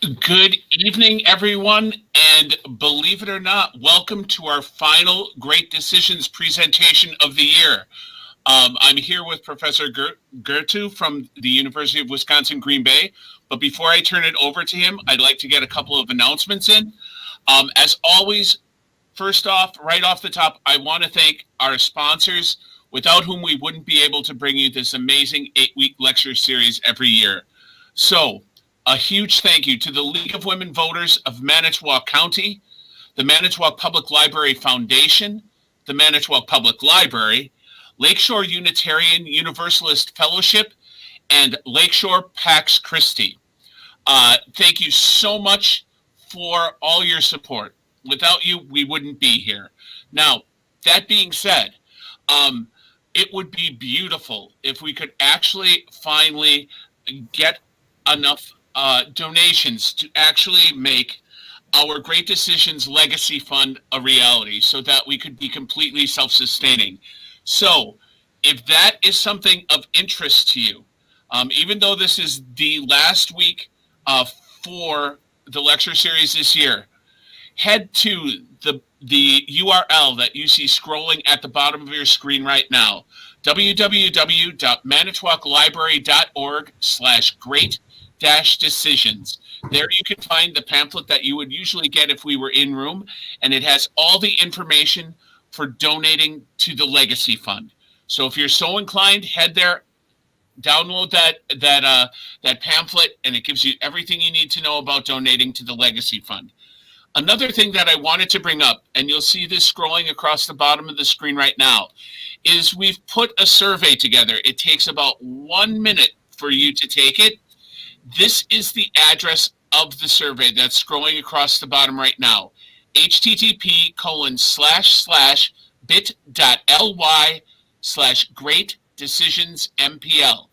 Good evening, everyone, and believe it or not, welcome to our final Great Decisions presentation of the year. I'm here with Professor Gurtu from the University of Wisconsin-Green Bay, but before I turn it over to him, I'd like to get a couple of announcements in. As always, first off, right off the top, I want to thank our sponsors, without whom we wouldn't be able to bring you this amazing 8-week lecture series every year. So, a huge thank you to the League of Women Voters of Manitowoc County, the Manitowoc Public Library Foundation, the Manitowoc Public Library, Lakeshore Unitarian Universalist Fellowship, and Lakeshore Pax Christi. Thank you so much for all your support. Without you, we wouldn't be here. Now, that being said, it would be beautiful if we could actually finally get enough donations to actually make our Great Decisions Legacy Fund a reality so that we could be completely self-sustaining. So if that is something of interest to you, even though this is the last week for the lecture series this year, head to the URL that you see scrolling at the bottom of your screen right now, www.manitowoclibrary.org/great-decisions. There you can find the pamphlet that you would usually get if we were in room, and it has all the information for donating to the Legacy Fund. So if you're so inclined, head there, download that pamphlet, and it gives you everything you need to know about donating to the Legacy Fund. Another thing that I wanted to bring up, and you'll see this scrolling across the bottom of the screen right now, is we've put a survey together. It takes about 1 minute for you to take it. This is the address of the survey that's scrolling across the bottom right now. http://bit.ly/great-decisions-mpl.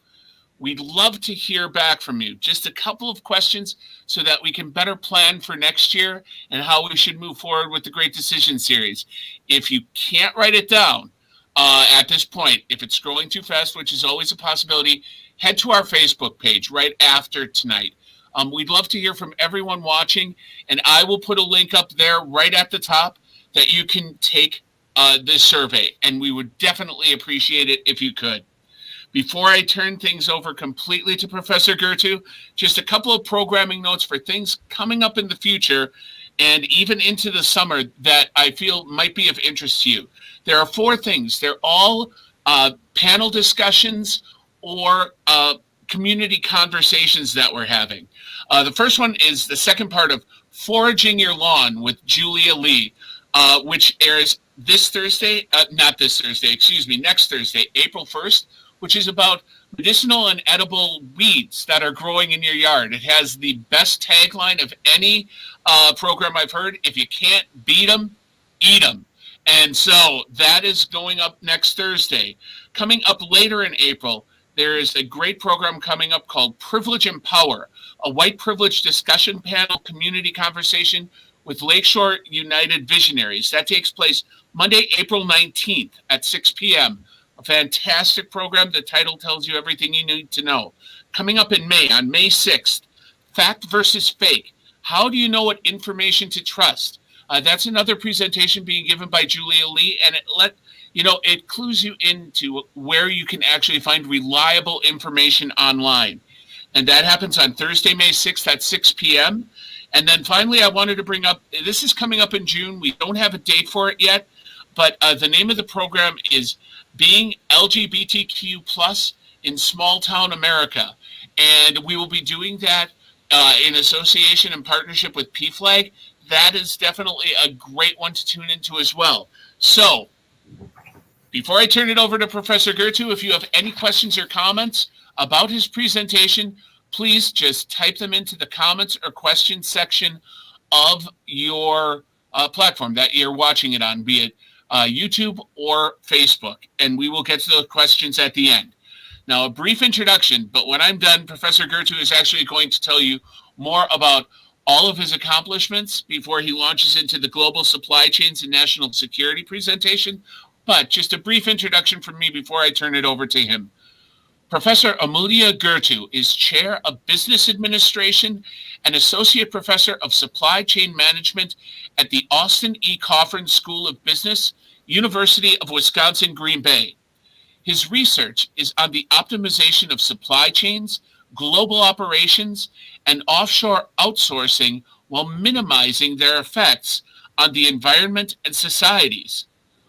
We'd love to hear back from you. Just a couple of questions so that we can better plan for next year and how we should move forward with the Great Decision series. If you can't write it down at this point, if it's scrolling too fast, which is always a possibility, head to our Facebook page right after tonight. We'd love to hear from everyone watching, and I will put a link up there right at the top that you can take this survey, and we would definitely appreciate it if you could. Before I turn things over completely to Professor Gurtu, just a couple of programming notes for things coming up in the future and even into the summer that I feel might be of interest to you. There are 4 things. They're all panel discussions or community conversations that we're having. The first one is the second part of Foraging Your Lawn with Julia Lee, which airs next Thursday, April 1st, which is about medicinal and edible weeds that are growing in your yard. It has the best tagline of any program I've heard. If you can't beat them, eat them. And so that is going up next Thursday. Coming up later in April, there is a great program coming up called Privilege and Power, a white privilege discussion panel community conversation with Lakeshore United Visionaries. That takes place Monday, April 19th at 6 p.m. A fantastic program. The title tells you everything you need to know. Coming up in May, on May 6th, Fact versus Fake. How do you know what information to trust? That's another presentation being given by Julia Lee, and it clues you into where you can actually find reliable information online. And that happens on Thursday, May 6th at 6 p.m. And then finally, I wanted to bring up, this is coming up in June. We don't have a date for it yet, but the name of the program is Being LGBTQ Plus in Small Town America. And we will be doing that in association and partnership with PFLAG. That is definitely a great one to tune into as well. So, before I turn it over to Professor Gurtu, if you have any questions or comments about his presentation, please just type them into the comments or questions section of your platform that you're watching it on, be it YouTube or Facebook, and we will get to those questions at the end. Now, a brief introduction, but when I'm done, Professor Gurtu is actually going to tell you more about all of his accomplishments before he launches into the global supply chains and national security presentation. But just a brief introduction from me before I turn it over to him. Professor Amulya Gurtu is Chair of Business Administration and Associate Professor of Supply Chain Management at the Austin E. Coffrin School of Business, University of Wisconsin-Green Bay. His research is on the optimization of supply chains, global operations, and offshore outsourcing while minimizing their effects on the environment and societies.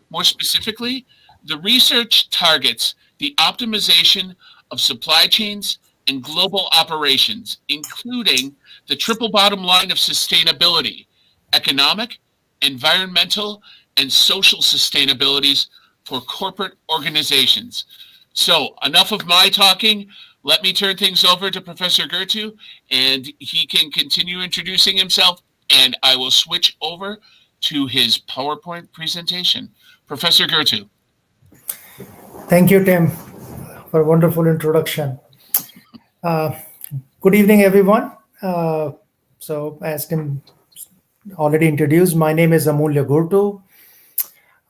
More specifically, the research targets the optimization of supply chains and global operations, including the triple bottom line of sustainability, economic, environmental, and social sustainabilities for corporate organizations. So, enough of my talking. Let me turn things over to Professor Gurtu, and he can continue introducing himself, and I will switch over to his PowerPoint presentation. Professor Gurtu. Thank you, Tim, for a wonderful introduction. Uh, Good evening, everyone. As Tim already introduced, my name is Amulya Gurtu.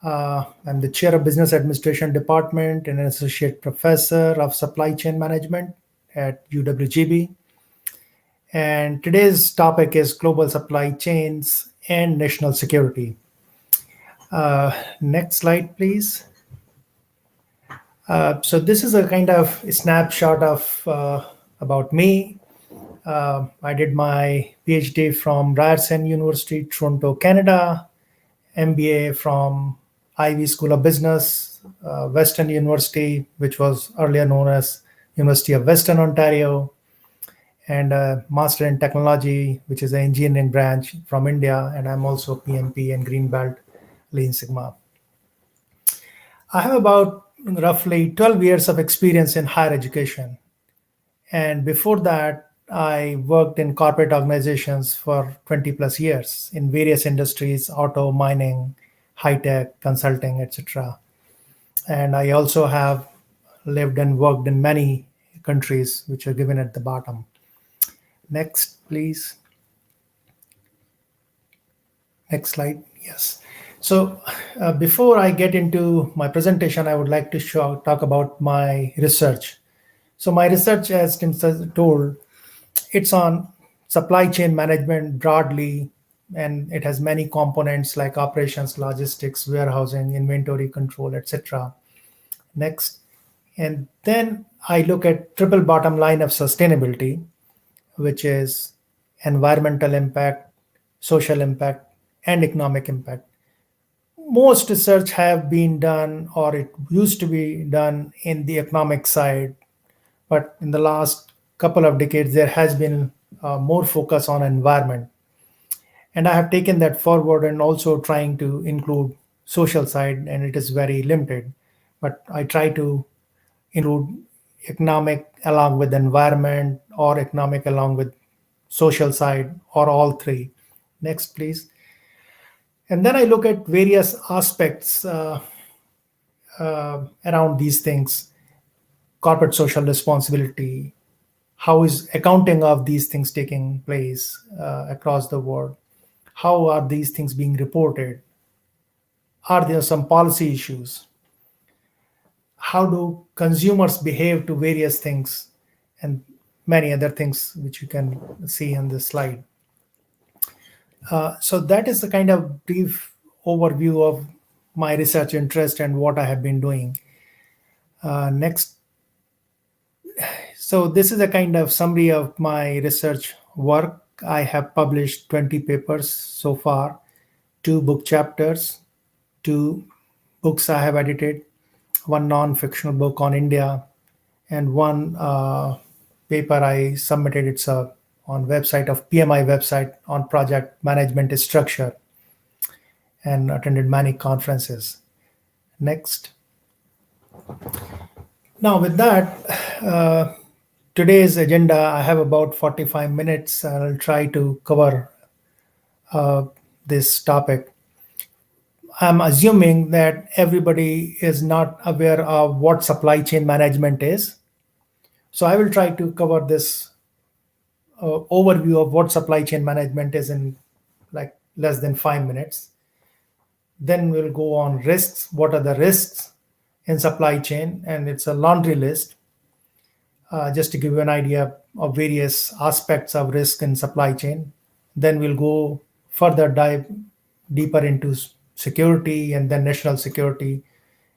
I'm the Chair of Business Administration Department and an Associate Professor of Supply Chain Management at UWGB. And today's topic is global supply chains and national security. Next slide, please. So this is a kind of snapshot of about me. I did my PhD from Ryerson University, Toronto, Canada, MBA from Ivy School of Business, Western University, which was earlier known as University of Western Ontario, and a Master in Technology, which is an engineering branch from India, and I'm also PMP and Green Belt Lean Sigma. I have about roughly 12 years of experience in higher education. And before that, I worked in corporate organizations for 20 plus years in various industries, auto, mining, high tech, consulting, etc. And I also have lived and worked in many countries, which are given at the bottom. Next, please. Next slide. Yes. So before I get into my presentation, I would like to talk about my research. So my research, as Tim told, it's on supply chain management broadly, and it has many components like operations, logistics, warehousing, inventory control, etc. Next. And then I look at triple bottom line of sustainability, which is environmental impact, social impact, and economic impact. Most research have been done, or it used to be done, in the economic side, but in the last couple of decades there has been more focus on environment, and I have taken that forward and also trying to include social side, and it is very limited, but I try to include economic along with environment, or economic along with social side, or all three. Next, please. And then I look at various aspects around these things: corporate social responsibility, how is accounting of these things taking place across the world, how are these things being reported, are there some policy issues, how do consumers behave to various things, and many other things which you can see on this slide. So that is the kind of brief overview of my research interest and what I have been doing. Next. So this is a kind of summary of my research work. I have published 20 papers so far, 2 book chapters, 2 books I have edited, 1 non-fictional book on India, and 1 paper I submitted. It's on website of PMI website on project management structure, and attended many conferences. Next. Now with that, today's agenda, I have about 45 minutes. I'll try to cover this topic. I'm assuming that everybody is not aware of what supply chain management is. So I will try to cover this overview of what supply chain management is in like less than 5 minutes. Then we'll go on risks. What are the risks in supply chain? And it's a laundry list. just to give you an idea of various aspects of risk in supply chain. Then we'll go further dive deeper into security and then national security,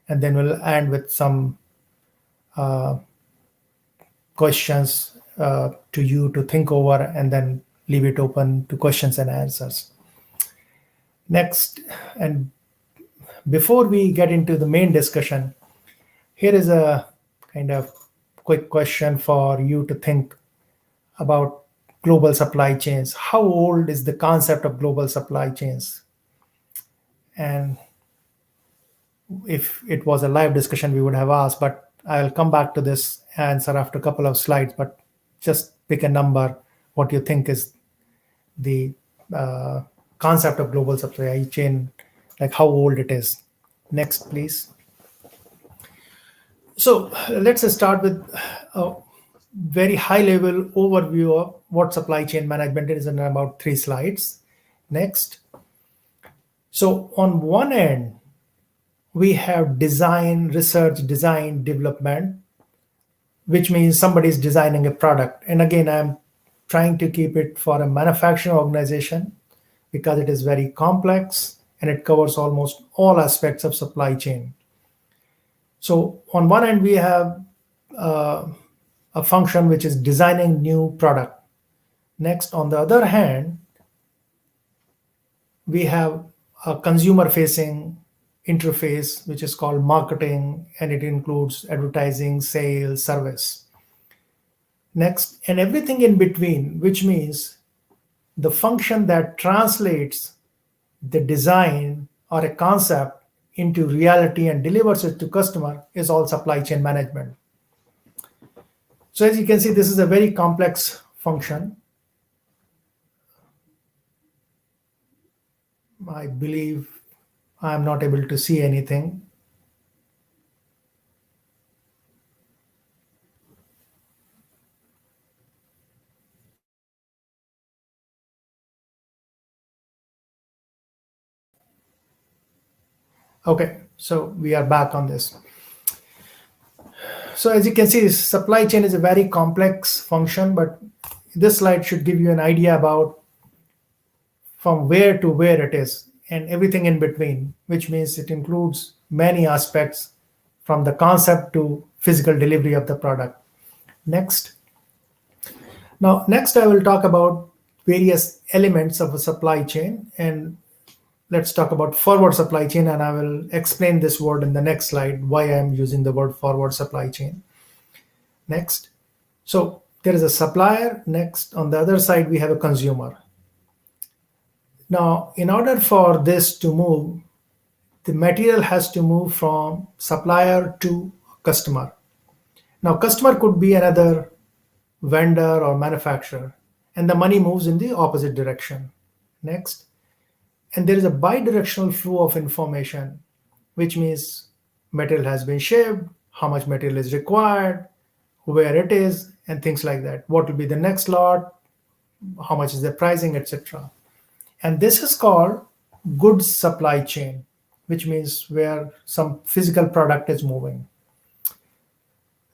and then we'll end with some questions to you to think over, and then leave it open to questions and answers. Next, and before we get into the main discussion, here is a kind of quick question for you to think about global supply chains. How old is the concept of global supply chains? And if it was a live discussion, we would have asked, but I'll come back to this answer after a couple of slides. But just pick a number, what you think is the concept of global supply chain, like how old it is. Next, please. So let's start with a very high level overview of what supply chain management is in about 3 slides. Next. So on one end, we have design, research, design, development, which means somebody is designing a product. And again, I'm trying to keep it for a manufacturing organization because it is very complex and it covers almost all aspects of supply chain. So on one end, we have a function which is designing new product. Next, on the other hand, we have a consumer facing interface which is called marketing, and it includes advertising, sales, service. Next, and everything in between, which means the function that translates the design or a concept into reality and delivers it to customer, is all supply chain management. So as you can see, this is a very complex function. I believe I am not able to see anything. Okay, so we are back on this. So as you can see, supply chain is a very complex function, but this slide should give you an idea about from where to where it is and everything in between, which means it includes many aspects from the concept to physical delivery of the product. Next. Now, next I will talk about various elements of a supply chain, and let's talk about forward supply chain, and I will explain this word in the next slide, why I am using the word forward supply chain. Next. So there is a supplier. Next, on the other side, we have a consumer. Now, in order for this to move, the material has to move from supplier to customer. Now, customer could be another vendor or manufacturer, and the money moves in the opposite direction. Next. And there is a bidirectional flow of information, which means material has been shipped, how much material is required, where it is, and things like that. What will be the next lot, how much is the pricing, etc. And this is called goods supply chain, which means where some physical product is moving.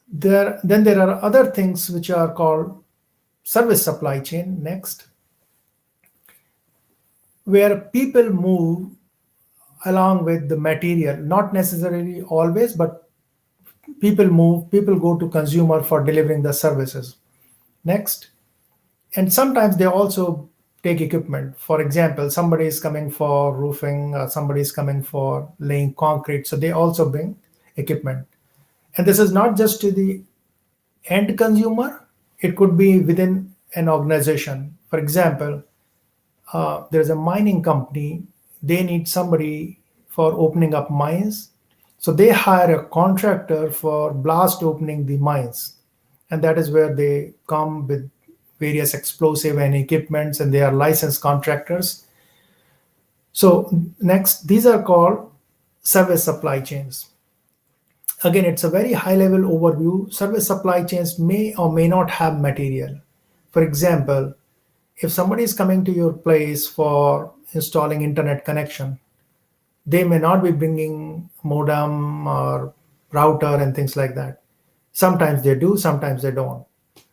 Then there are other things which are called service supply chain. Next. Where people move along with the material, not necessarily always, but people go to consumer for delivering the services. Next. And sometimes they also take equipment. For example, somebody is coming for roofing, somebody is coming for laying concrete, so they also bring equipment. And this is not just to the end consumer, it could be within an organization. For example, there's a mining company, they need somebody for opening up mines. So they hire a contractor for blast opening the mines. And that is where they come with various explosive and equipments, and they are licensed contractors. So next, these are called service supply chains. Again, it's a very high level overview. Service supply chains may or may not have material. For example, if somebody is coming to your place for installing internet connection, they may not be bringing modem or router and things like that. Sometimes they do, sometimes they don't.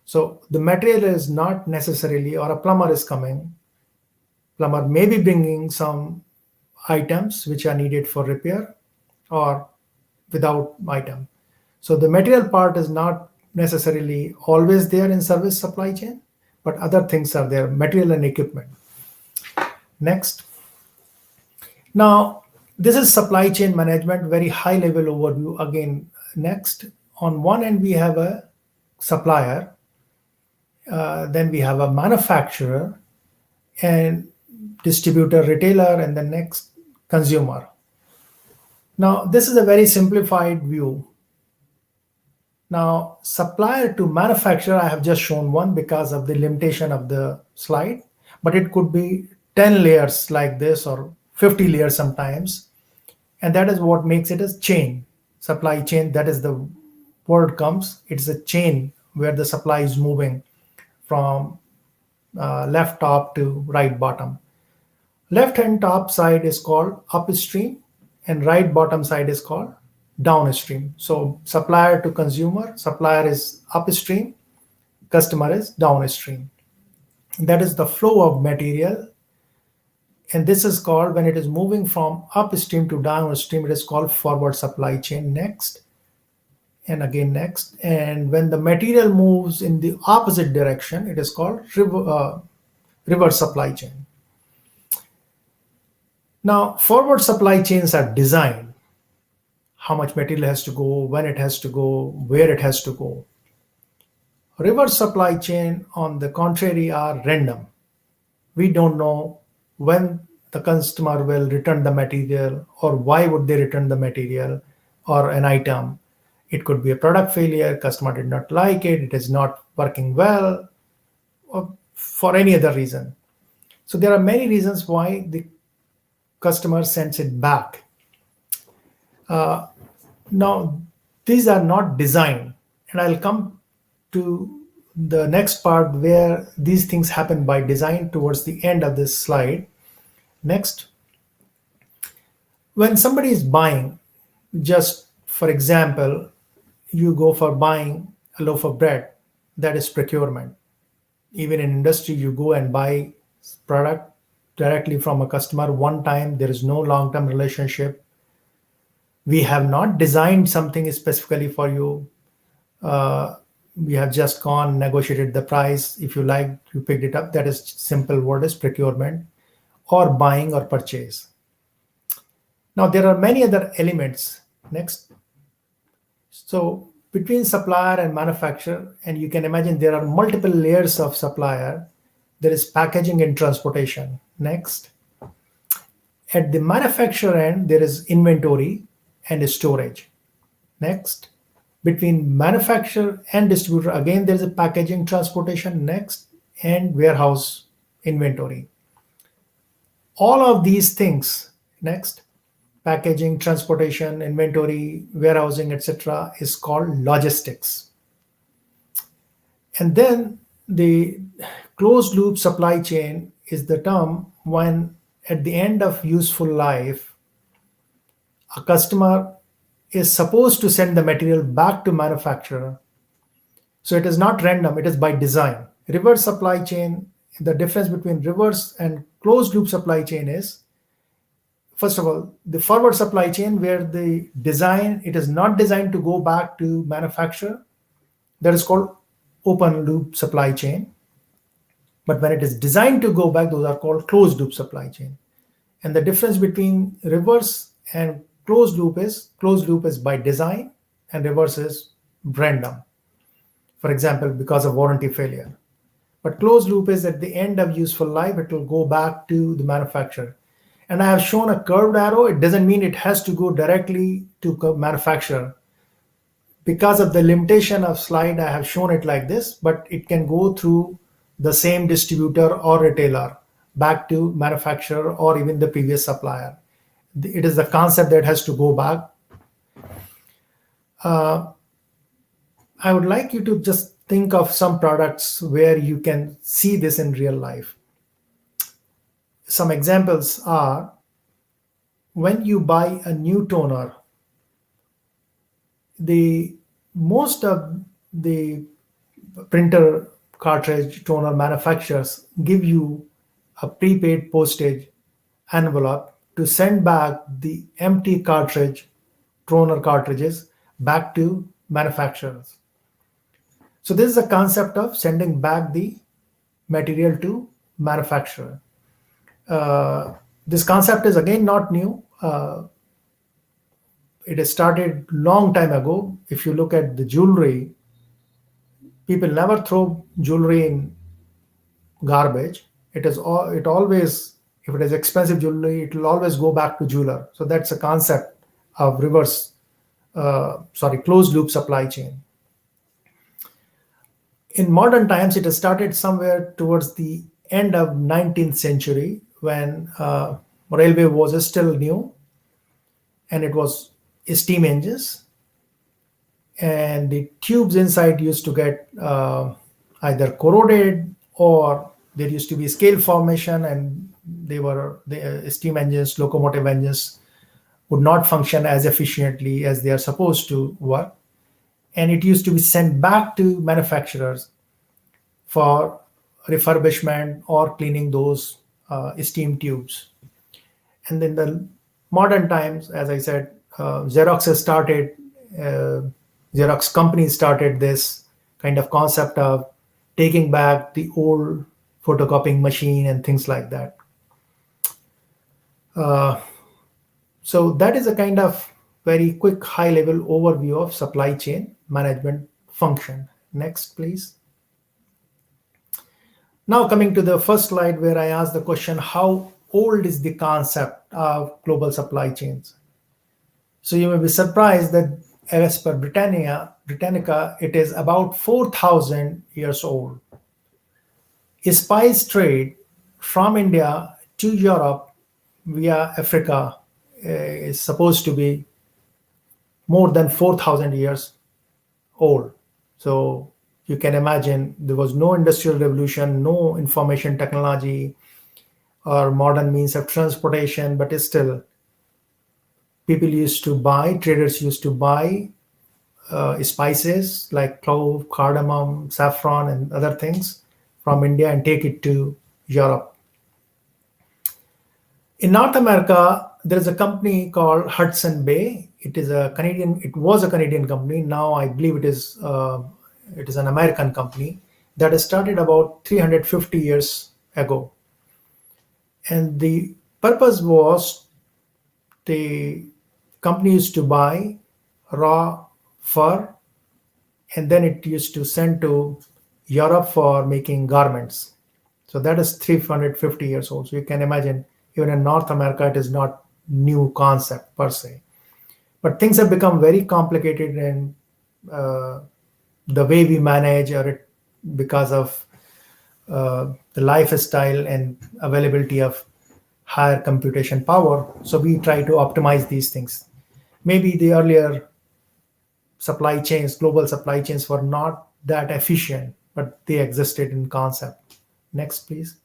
So the material is not necessarily, or a plumber is coming, plumber may be bringing some items which are needed for repair or without item. So the material part is not necessarily always there in service supply chain, but other things are there, material and equipment. Next. Now, this is supply chain management, very high level overview. Again, next, on one end, we have a supplier, then we have a manufacturer, and distributor, retailer, and the next consumer. Now, this is a very simplified view. Now, supplier to manufacturer, I have just shown one because of the limitation of the slide, but it could be 10 layers like this or 50 layers sometimes. And that is what makes it a chain, supply chain. That is the word comes. It's a chain where the supply is moving from left top to right bottom. Left hand top side is called upstream and right bottom side is called downstream. So supplier to consumer, supplier is upstream, customer is downstream. That is the flow of material. And this is called, when it is moving from upstream to downstream, it is called forward supply chain. Next. And again, next. And when the material moves in the opposite direction, it is called reverse supply chain. Now, forward supply chains are designed. How much material has to go, when it has to go, where it has to go. Reverse supply chain, on the contrary, are random. We don't know when the customer will return the material or why would they return the material or an item. It could be a product failure, customer did not like it, it is not working well, or for any other reason. So there are many reasons why the customer sends it back. Now, these are not designed, and I'll come to the next part where these things happen by design towards the end of this slide. Next. When somebody is buying, just for example, you go for buying a loaf of bread, that is procurement. Even in industry, you go and buy product directly from a customer one time. There is no long-term relationship. We have not designed something specifically for you. We have just gone, negotiated the price. If you like, you picked it up. That is simple word is procurement, or buying or purchase. Now, there are many other elements. Next. So between supplier and manufacturer, and you can imagine there are multiple layers of supplier. There is packaging and transportation. Next. At the manufacturer end, there is inventory and storage. Next. Between manufacturer and distributor, again, there is a packaging, transportation. Next. And warehouse inventory. All of these things, next, packaging, transportation, inventory, warehousing, etc., is called logistics. And then the closed loop supply chain is the term when at the end of useful life, a customer is supposed to send the material back to manufacturer. So it is not random, it is by design. Reverse supply chain, the difference between reverse and closed loop supply chain is, first of all, the forward supply chain where the design, it is not designed to go back to manufacturer. That is called open loop supply chain. But when it is designed to go back, those are called closed loop supply chain. And the difference between reverse and closed loop is by design and reverse is random. For example, because of warranty failure. But closed loop is at the end of useful life, it will go back to the manufacturer. And I have shown a curved arrow. It doesn't mean it has to go directly to manufacturer. Because of the limitation of slide, I have shown it like this, but it can go through the same distributor or retailer back to manufacturer or even the previous supplier. It is the concept that has to go back. I would like you to just think of some products where you can see this in real life. Some examples are when you buy a new toner, the most of the printer cartridge toner manufacturers give you a prepaid postage envelope to send back the empty cartridge toner cartridges back to manufacturers. So this is a concept of sending back the material to manufacturer. This concept is again not new. It has started long time ago. If you look at the jewelry, people never throw jewelry in garbage. It always, if it is expensive jewelry, it will always go back to jeweler. So that's a concept of closed loop supply chain. In modern times, it has started somewhere towards the end of 19th century when railway was still new, and it was steam engines, and the tubes inside used to get either corroded, or there used to be scale formation, and the steam engines, locomotive engines would not function as efficiently as they are supposed to work, and it used to be sent back to manufacturers for refurbishment or cleaning those steam tubes. And in the modern times, as I said, Xerox has started, Xerox company started this kind of concept of taking back the old photocopying machine and things like that. So that is a kind of very quick high level overview of supply chain management function. Next, please. Now coming to the first slide where I asked the question, how old is the concept of global supply chains? So you may be surprised that as per Britannica, it is about 4,000 years old. Spice trade from India to Europe via Africa is supposed to be more than 4,000 years old. So you can imagine there was no industrial revolution, no information technology or modern means of transportation, but still traders used to buy spices like clove, cardamom, saffron, and other things from India and take it to Europe. In North America, there is a company called Hudson Bay. It was a Canadian company. Now I believe it is an American company that has started about 350 years ago. And the purpose was the company used to buy raw fur, and then it used to send to Europe for making garments. So that is 350 years old. So you can imagine, even in North America, it is not new concept per se. But things have become very complicated, and the way we manage because of the lifestyle and availability of higher computation power. So we try to optimize these things. Maybe the earlier global supply chains were not that efficient, but they existed in concept. Next, please.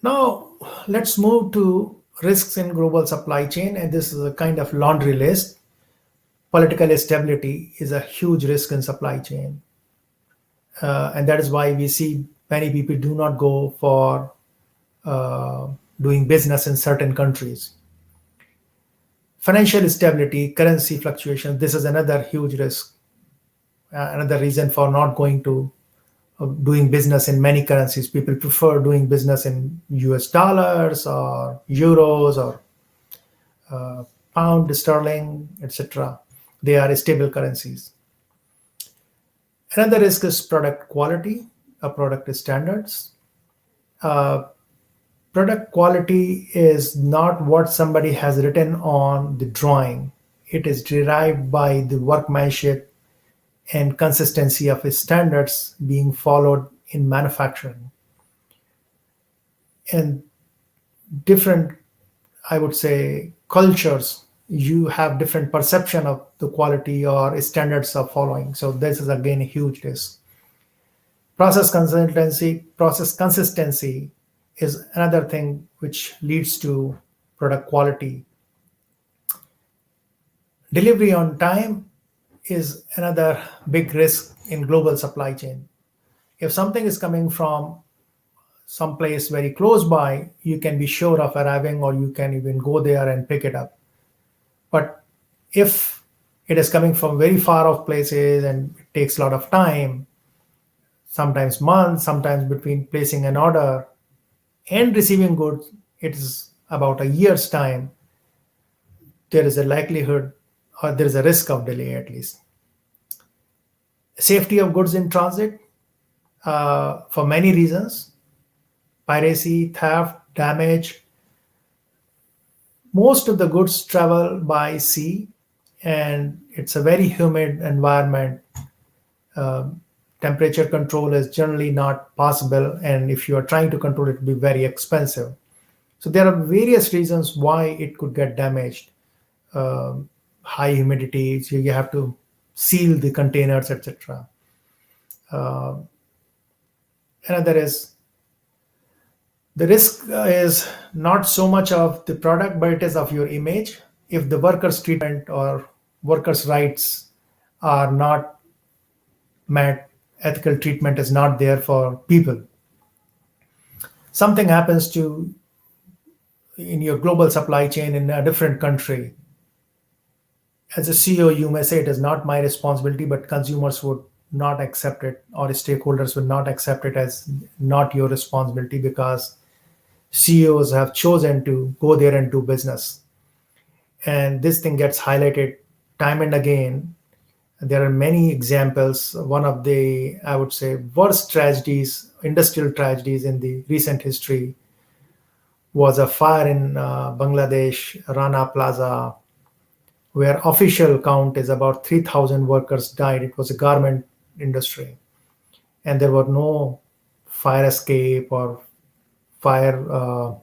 Now, let's move to risks in global supply chain. And this is a kind of laundry list. Political instability is a huge risk in supply chain. And that is why we see many people do not go for doing business in certain countries. Financial instability, currency fluctuation, this is another huge risk. Another reason for not going to doing business in many currencies. People prefer doing business in US dollars or euros or pound sterling, etc. They are stable currencies. Another risk is product quality, product standards. Product quality is not what somebody has written on the drawing. It is derived by the workmanship and consistency of standards being followed in manufacturing. And different, I would say, cultures, you have different perception of the quality or standards of following. So this is again a huge risk. Process consistency is another thing which leads to product quality. Delivery on time is another big risk in global supply chain. If something is coming from someplace very close by, you can be sure of arriving or you can even go there and pick it up. But if it is coming from very far off places and it takes a lot of time, sometimes months, sometimes between placing an order and receiving goods, it is about a year's time, there is a likelihood or there is a risk of delay at least. Safety of goods in transit, for many reasons: piracy, theft, damage. Most of the goods travel by sea, and it's a very humid environment. Temperature control is generally not possible, and if you are trying to control it, it will be very expensive. So there are various reasons why it could get damaged. High humidity, so you have to seal the containers, etc. Another is the risk is not so much of the product, but it is of your image. If the workers' treatment or workers' rights are not met, ethical treatment is not there for people. Something happens to in your global supply chain in a different country. As a CEO, you may say it is not my responsibility, but consumers would not accept it, or stakeholders will not accept it as not your responsibility because CEOs have chosen to go there and do business. And this thing gets highlighted time and again. There are many examples. One of the, I would say, worst tragedies, industrial tragedies in the recent history was a fire in Bangladesh, Rana Plaza, where official count is about 3,000 workers died. It was a garment industry, and there were no fire escape or fire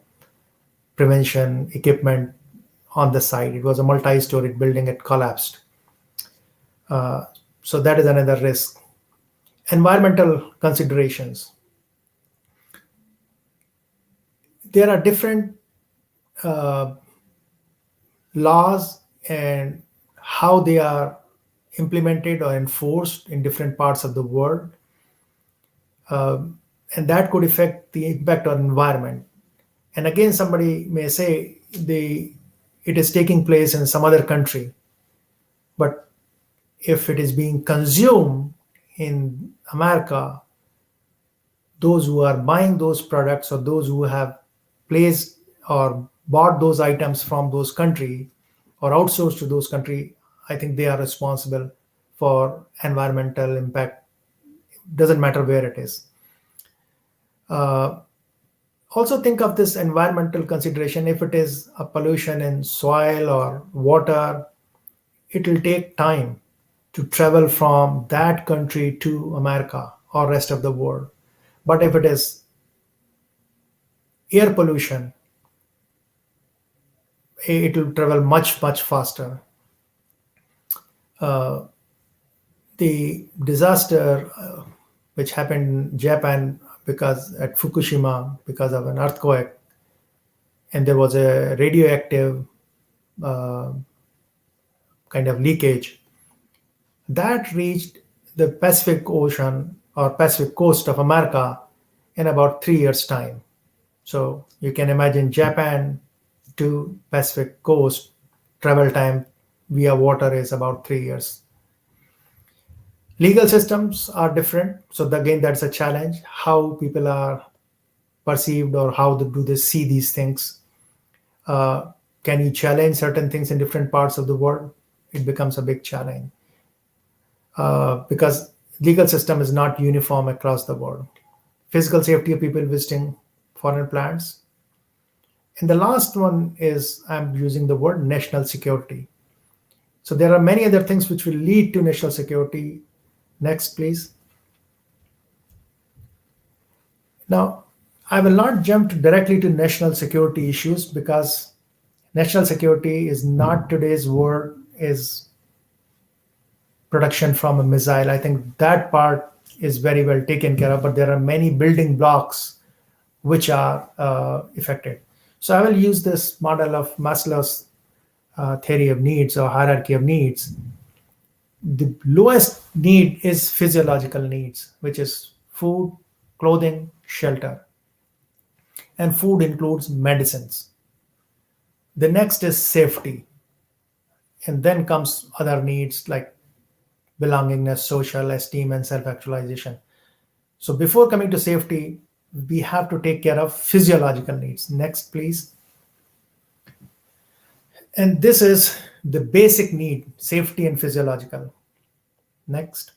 prevention equipment on the site. It was a multi-storied building. It collapsed. So that is another risk. Environmental considerations. There are different laws and how they are implemented or enforced in different parts of the world. And that could affect the impact on environment. And again, somebody may say it is taking place in some other country, but if it is being consumed in America, those who are buying those products or those who have placed or bought those items from those country or outsourced to those country, I think they are responsible for environmental impact. Doesn't matter where it is. Also think of this environmental consideration. If it is a pollution in soil or water, it will take time to travel from that country to America or rest of the world. But if it is air pollution, it will travel much, much faster. The disaster which happened in Japan because at Fukushima because of an earthquake, and there was a radioactive kind of leakage that reached the Pacific Ocean or Pacific coast of America in about 3 years' time. So you can imagine Japan to Pacific coast travel time via water is about 3 years. Legal systems are different. So again, that's a challenge. How people are perceived or how do they see these things? Can you challenge certain things in different parts of the world? It becomes a big challenge because legal system is not uniform across the world. Physical safety of people visiting foreign plants. And the last one is, I'm using the word national security. So there are many other things which will lead to national security. Next, please. Now, I will not jump directly to national security issues because national security is not today's word is production from a missile. I think that part is very well taken care of, but there are many building blocks which are affected. So I will use this model of Maslow's theory of needs or hierarchy of needs, the lowest need is physiological needs, which is food, clothing, shelter. And food includes medicines. The next is safety. And then comes other needs like belongingness, social esteem, and self actualization. So before coming to safety, we have to take care of physiological needs. Next, please. And this is the basic need, safety and physiological. Next.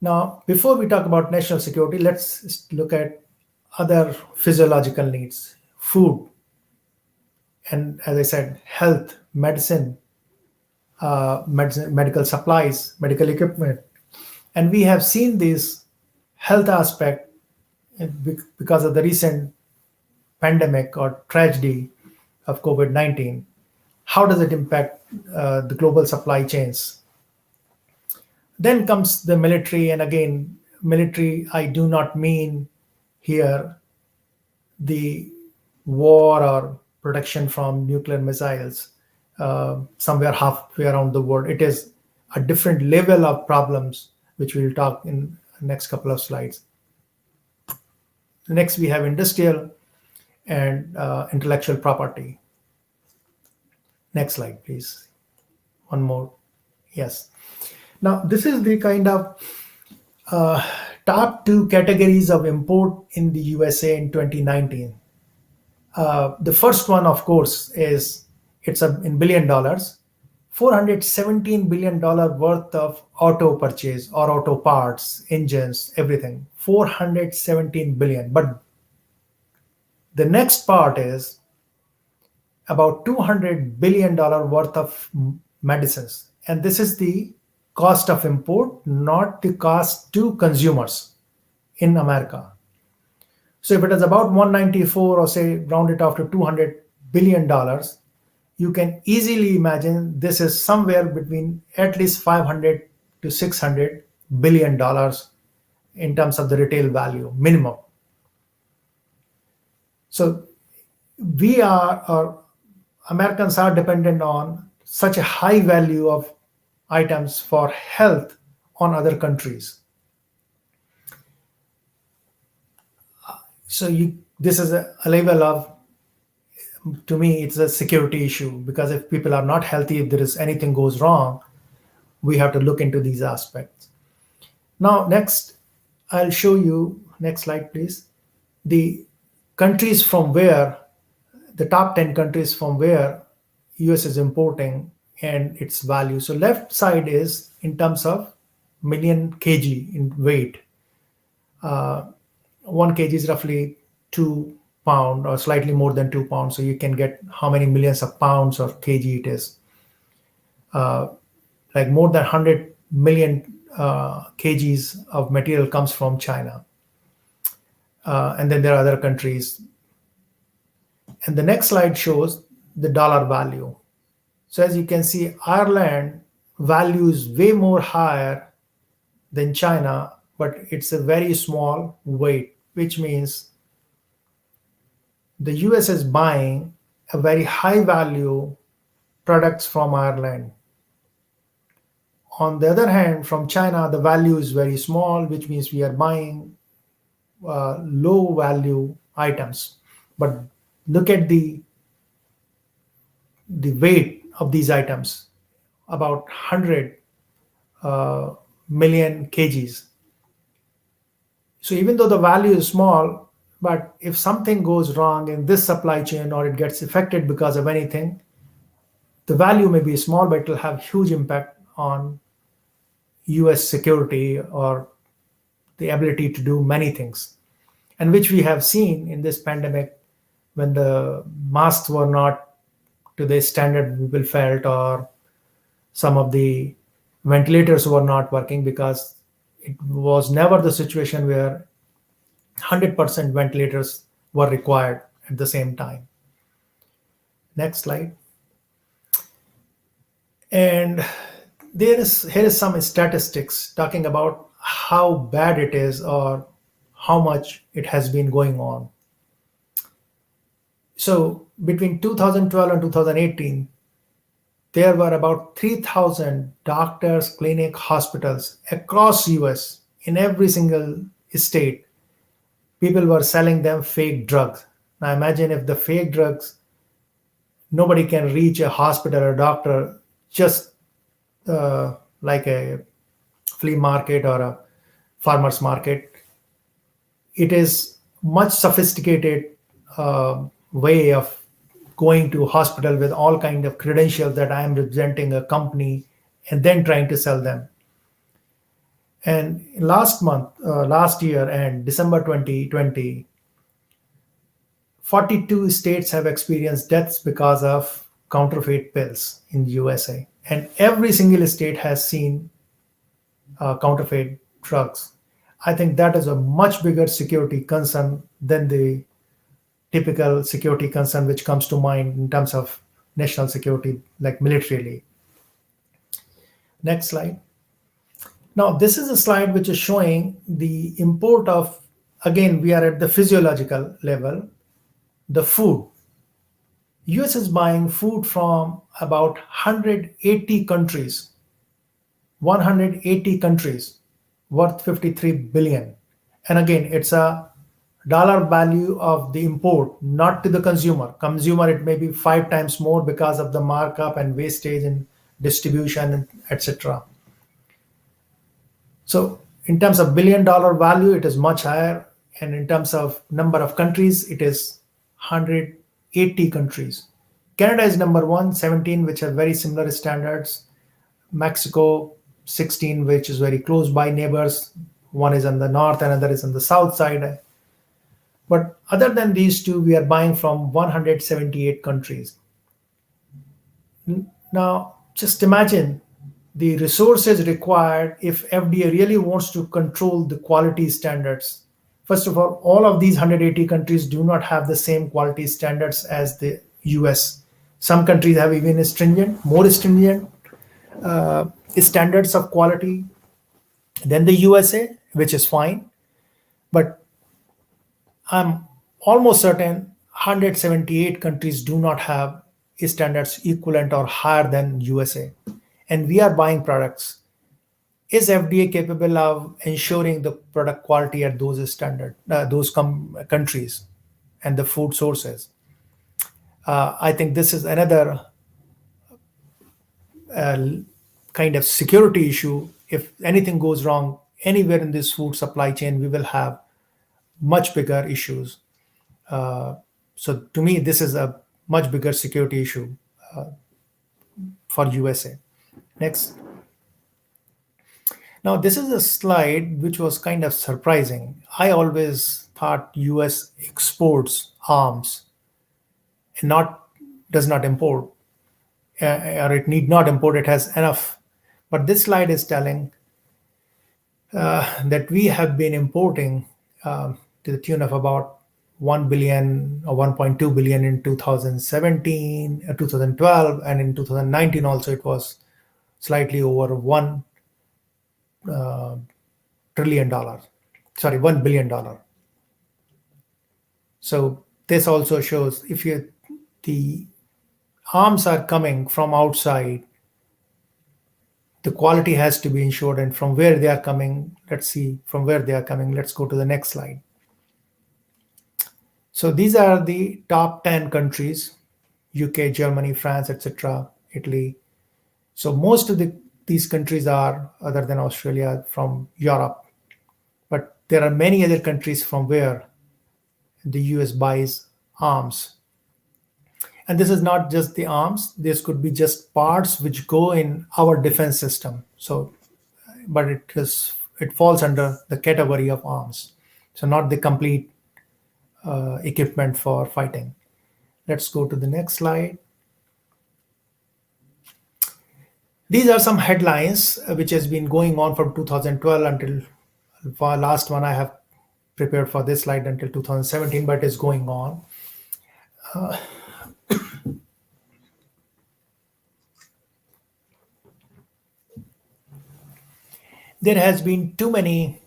Now, before we talk about national security, let's look at other physiological needs, food, and as I said, health, medical supplies, medical equipment. And we have seen this health aspect because of the recent pandemic or tragedy of COVID-19. How does it impact the global supply chains? Then comes the military, and again, military, I do not mean here the war or protection from nuclear missiles somewhere halfway around the world. It is a different level of problems, which we'll talk in the next couple of slides. Next, we have industrial and intellectual property. Next slide, please. One more. Yes. Now, this is the kind of top two categories of import in the USA in 2019. The first one, of course, is it's in $billion, $417 billion worth of auto purchase or auto parts, engines, everything. 417 billion. But the next part is about $200 billion worth of medicines. And this is the cost of import, not the cost to consumers in America. So if it is about 194 or say round it off to $200 billion, you can easily imagine this is somewhere between at least 500 to 600 billion dollars in terms of the retail value minimum. So we are, or Americans are dependent on such a high value of items for health on other countries. So this is a level of, to me, it's a security issue, because if people are not healthy, if there is anything goes wrong, we have to look into these aspects. Now, next, I'll show you, next slide, please, the countries from where, the top 10 countries from where US is importing and its value. So left side is in terms of million kg in weight. 1 kg is roughly 2 pound or slightly more than 2 pounds. So you can get how many millions of pounds or kg it is. Like more than 100 million kgs of material comes from China. And then there are other countries. And the next slide shows the dollar value. So as you can see, Ireland value is way more higher than China, but it's a very small weight, which means the US is buying a very high value products from Ireland. On the other hand, from China, the value is very small, which means we are buying low value items. But look at the weight of these items, about 100 million kgs. So even though the value is small, but if something goes wrong in this supply chain or it gets affected because of anything, the value may be small, but it will have huge impact on US security or the ability to do many things. And which we have seen in this pandemic, when the masks were not to the standard people felt, or some of the ventilators were not working, because it was never the situation where 100% ventilators were required at the same time. Next slide. And here is some statistics talking about how bad it is or how much it has been going on. So between 2012 and 2018, there were about 3,000 doctors, clinic, hospitals across US. In every single state, people were selling them fake drugs. Now imagine if the fake drugs, nobody can reach a hospital or doctor just like a flea market or a farmer's market. It is much sophisticated way of going to hospital with all kind of credentials that I am representing a company and then trying to sell them. And last year and December 2020, 42 states have experienced deaths because of counterfeit pills in the USA. And every single state has seen counterfeit drugs. I think that is a much bigger security concern than the typical security concern which comes to mind in terms of national security, like militarily. Next slide. Now, this is a slide which is showing the import of, again, we are at the physiological level, the food. US is buying food from about 180 countries, 180 countries worth 53 billion. And again, it's a dollar value of the import, not to the consumer. Consumer, it may be 5 times more because of the markup and wastage and distribution, etc. So in terms of $1 billion value, it is much higher. And in terms of number of countries, it is 180 countries. Canada is number one, 17, which have very similar standards. Mexico, 16, which is very close by neighbors. One is on the north, another is on the south side. But other than these two, we are buying from 178 countries. Now, just imagine the resources required if FDA really wants to control the quality standards. First of all of these 180 countries do not have the same quality standards as the US. Some countries have even more stringent standards of quality than the USA, which is fine. But I'm almost certain 178 countries do not have standards equivalent or higher than USA. And we are buying products. Is FDA capable of ensuring the product quality at those countries and the food sources? I think this is another kind of security issue. If anything goes wrong anywhere in this food supply chain, we will have much bigger issues. So to me, this is a much bigger security issue for USA. Next. Now, this is a slide which was kind of surprising. I always thought US exports arms and does not import, or it need not import, it has enough. But this slide is telling that we have been importing to the tune of about 1 billion or 1.2 billion in 2017, 2012, and in 2019 also it was slightly over $1 billion. So this also shows if the arms are coming from outside, the quality has to be ensured, and from where they are coming, let's see from where they are coming. Let's go to the next slide. So these are the top 10 countries: UK, Germany, France, etc., Italy. So most of these countries are, other than Australia, from Europe. But there are many other countries from where the US buys arms. And this is not just the arms. This could be just parts which go in our defense system. So, but it falls under the category of arms. So not the complete equipment for fighting. Let's go to the next slide. These are some headlines which has been going on from 2012 until last one I have prepared for this slide until 2017, but it's going on. There has been too many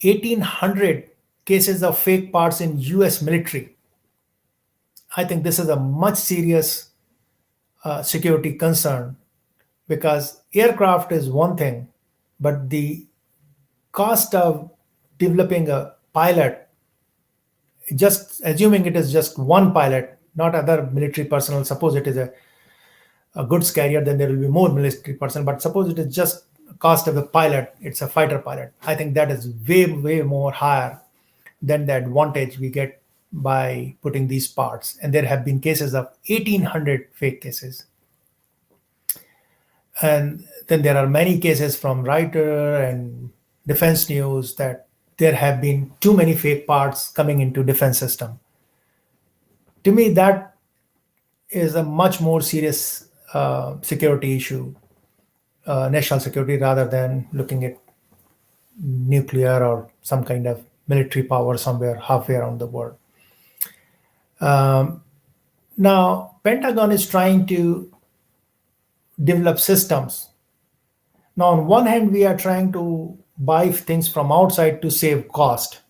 1,800 cases of fake parts in US military. I think this is a much serious security concern, because aircraft is one thing, but the cost of developing a pilot, just assuming it is just one pilot, not other military personnel. Suppose it is a goods carrier, then there will be more military personnel. But suppose it is just cost of the pilot, it's a fighter pilot. I think that is way more higher than the advantage we get by putting these parts. And there have been cases of 1,800 fake cases. And then there are many cases from Reuters and Defense News that there have been too many fake parts coming into defense system. To me, that is a much more serious security issue, national security, rather than looking at nuclear or some kind of military power somewhere halfway around the world. Now, Pentagon is trying to develop systems. Now, on one hand, we are trying to buy things from outside to save cost.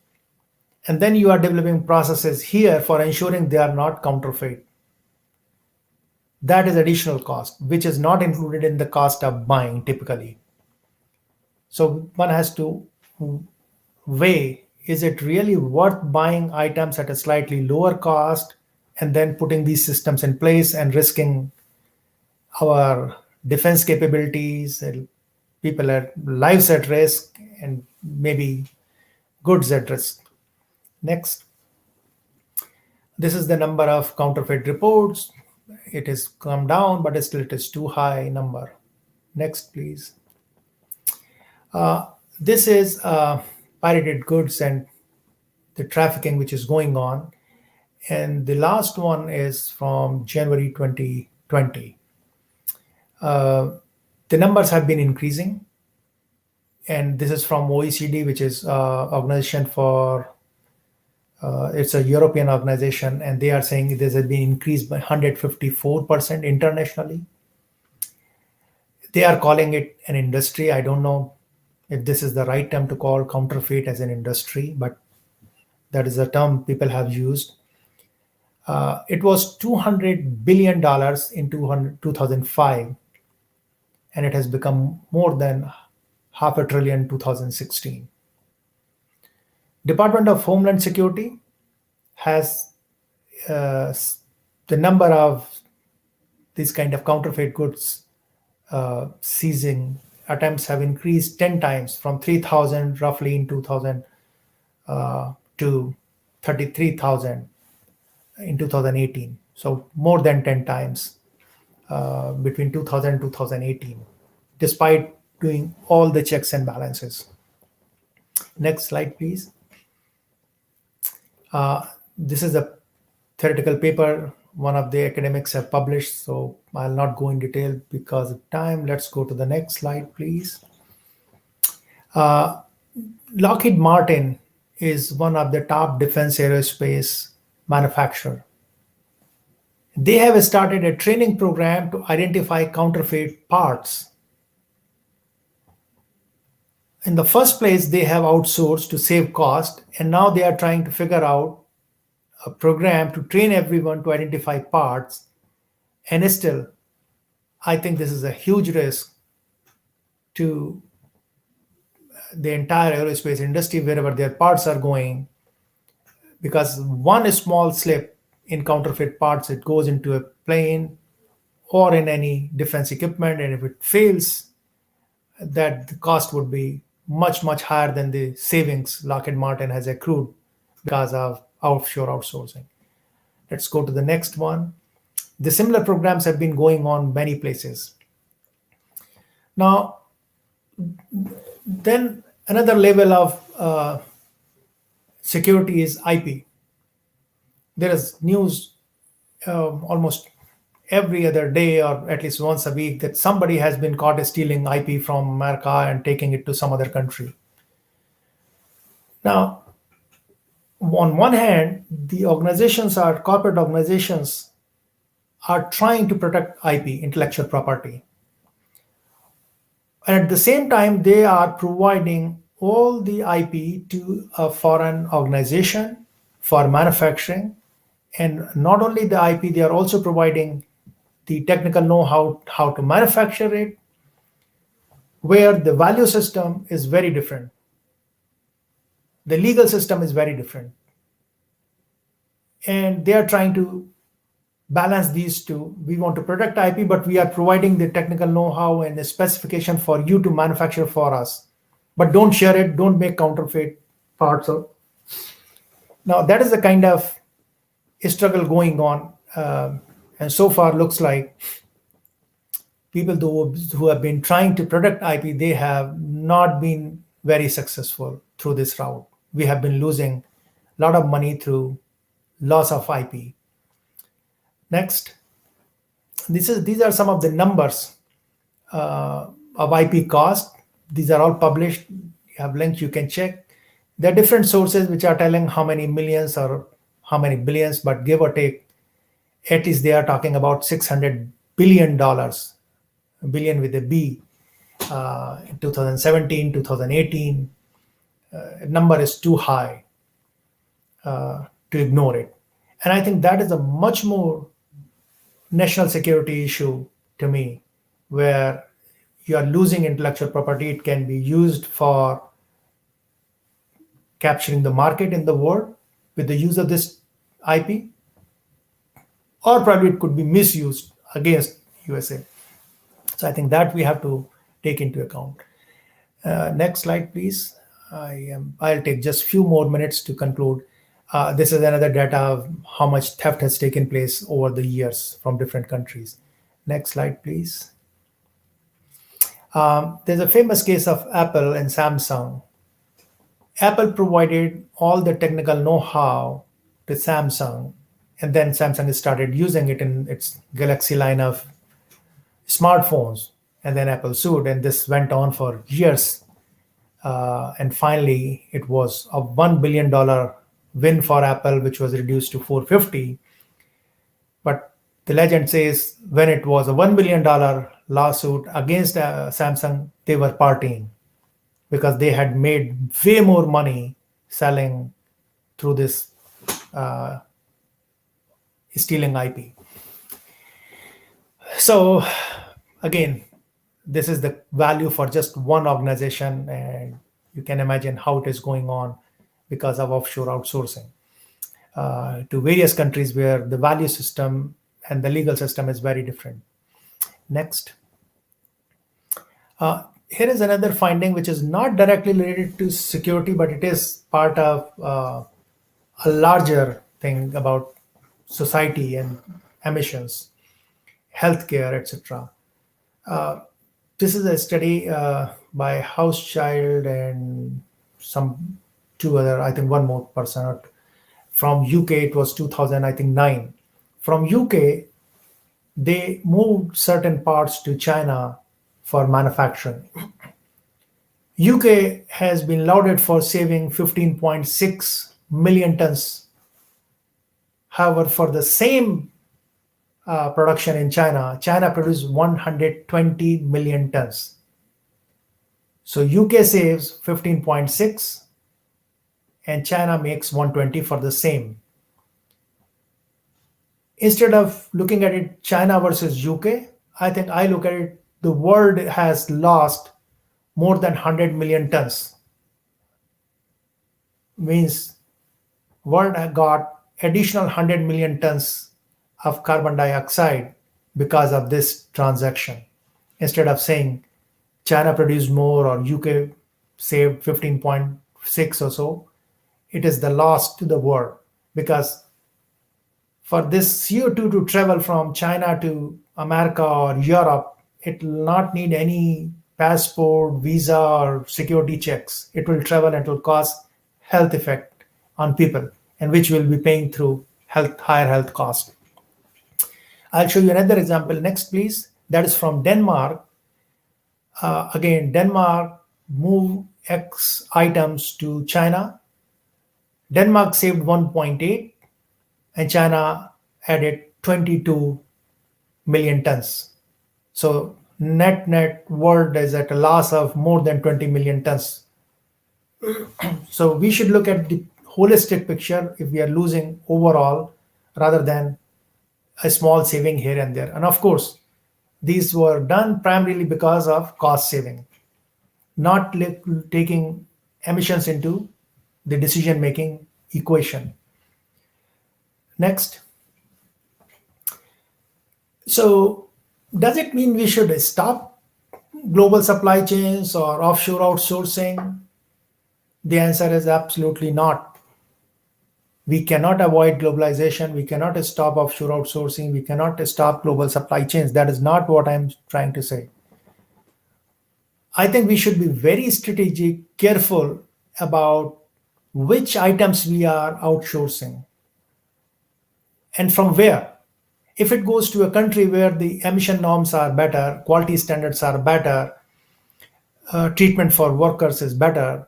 And then you are developing processes here for ensuring they are not counterfeit. That is additional cost, which is not included in the cost of buying typically. So one has to weigh, is it really worth buying items at a slightly lower cost and then putting these systems in place and risking our defense capabilities, and people at lives at risk, and maybe goods at risk. Next. This is the number of counterfeit reports. It has come down, but still it is too high number. Next, please. This is pirated goods and the trafficking which is going on. And the last one is from January 2020. The numbers have been increasing. And this is from OECD, which is organization for, it's a European organization, and they are saying this has been increased by 154% internationally. They are calling it an industry. I don't know if this is the right term to call counterfeit as an industry, but that is a term people have used. It was $200 billion in 2005, and it has become more than half a trillion in 2016. Department of Homeland Security has the number of these kind of counterfeit goods seizing attempts have increased 10 times, from 3,000 roughly in 2000 to 33,000 in 2018. So more than 10 times between 2000 and 2018, despite doing all the checks and balances. Next slide, please. This is a theoretical paper one of the academics have published, so I'll not go in detail because of time. Let's go to the next slide, please. Lockheed Martin is one of the top defense aerospace manufacturer. They have started a training program to identify counterfeit parts. In the first place, they have outsourced to save cost, and now they are trying to figure out a program to train everyone to identify parts. And still, I think this is a huge risk to the entire aerospace industry, wherever their parts are going, because one small slip in counterfeit parts, it goes into a plane or in any defense equipment, and if it fails, that the cost would be much higher than the savings Lockheed Martin has accrued because of offshore outsourcing. Let's go to the next one. The similar programs have been going on many places. Now, then another level of security is IP. There is news almost every other day, or at least once a week, that somebody has been caught stealing IP from America and taking it to some other country. Now, on one hand, the corporate organizations are trying to protect IP, intellectual property. And at the same time, they are providing all the IP to a foreign organization for manufacturing And not only the IP, they are also providing the technical know-how how to manufacture it, where the value system is very different. The legal system is very different. And they are trying to balance these two. We want to protect IP, but we are providing the technical know-how and the specification for you to manufacture for us. But don't share it, don't make counterfeit parts. Now, that is the kind of struggle going on. And so far, looks like people who have been trying to protect IP, they have not been very successful through this route. We have been losing a lot of money through loss of IP. Next, these are some of the numbers of IP cost. These are all published. You have links you can check. There are different sources which are telling how many millions or how many billions, but give or take, at least they are talking about $600 billion, billion with a B, in 2017, 2018. Number is too high to ignore it. And I think that is a much more national security issue to me, where you are losing intellectual property. It can be used for capturing the market in the world with the use of this IP, or probably it could be misused against USA. So I think that we have to take into account. Next slide, please. I'll take just few more minutes to conclude. This is another data of how much theft has taken place over the years from different countries. Next slide, please. There's a famous case of Apple and Samsung. Apple provided all the technical know-how to Samsung, and then Samsung started using it in its Galaxy line of smartphones, and then Apple sued, and this went on for years. And finally, it was a $1 billion win for Apple, which was reduced to 450. But the legend says when it was a $1 billion lawsuit against Samsung, they were partying because they had made way more money selling through this stealing IP. So again, this is the value for just one organization, and you can imagine how it is going on because of offshore outsourcing to various countries where the value system and the legal system is very different. Next. Here is another finding which is not directly related to security, but it is part of a larger thing about society and emissions, healthcare, etc. This is a study by Housechild and some two other, I think one more person from UK. It was 2009. From UK, they moved certain parts to China for manufacturing. UK has been lauded for saving 15.6 million tons. However, for the same production in China, China produced 120 million tons. So UK saves 15.6 and China makes 120 for the same. Instead of looking at it China versus UK, I think I look at it, the world has lost more than 100 million tons. Means world got additional 100 million tons of carbon dioxide because of this transaction. Instead of saying China produced more or UK saved 15.6 or so, it is the loss to the world, because for this CO2 to travel from China to America or Europe, it will not need any passport, visa, or security checks. It will travel and it will cause health effect on people, and which will be paying through higher health cost. I'll show you another example next, please. That is from Denmark. Again, Denmark moved X items to China. Denmark saved 1.8 and China added 22 million tons. So net world is at a loss of more than 20 million tons. So we should look at the holistic picture. If we are losing overall rather than a small saving here and there. And of course, these were done primarily because of cost saving, not taking emissions into the decision making equation. Next. So, does it mean we should stop global supply chains or offshore outsourcing? The answer is absolutely not. We cannot avoid globalization. We cannot stop offshore outsourcing. We cannot stop global supply chains. That is not what I'm trying to say. I think we should be very strategic, careful about which items we are outsourcing and from where. If it goes to a country where the emission norms are better, quality standards are better, treatment for workers is better,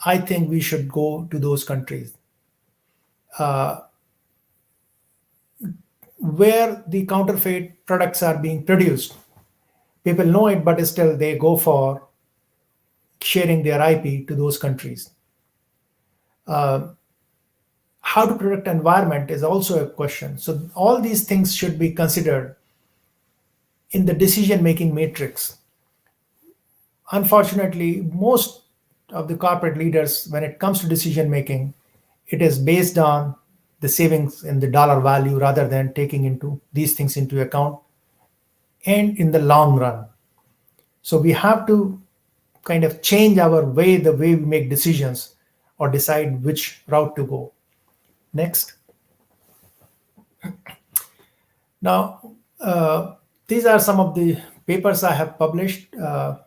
I think we should go to those countries. Where the counterfeit products are being produced, people know it, but still they go for sharing their IP to those countries. How to protect environment is also a question. So all these things should be considered in the decision making matrix. Unfortunately, most of the corporate leaders, when it comes to decision making, it is based on the savings in the dollar value rather than taking into these things into account and in the long run. So we have to kind of change the way we make decisions or decide which route to go. Next. Now, these are some of the papers I have published. You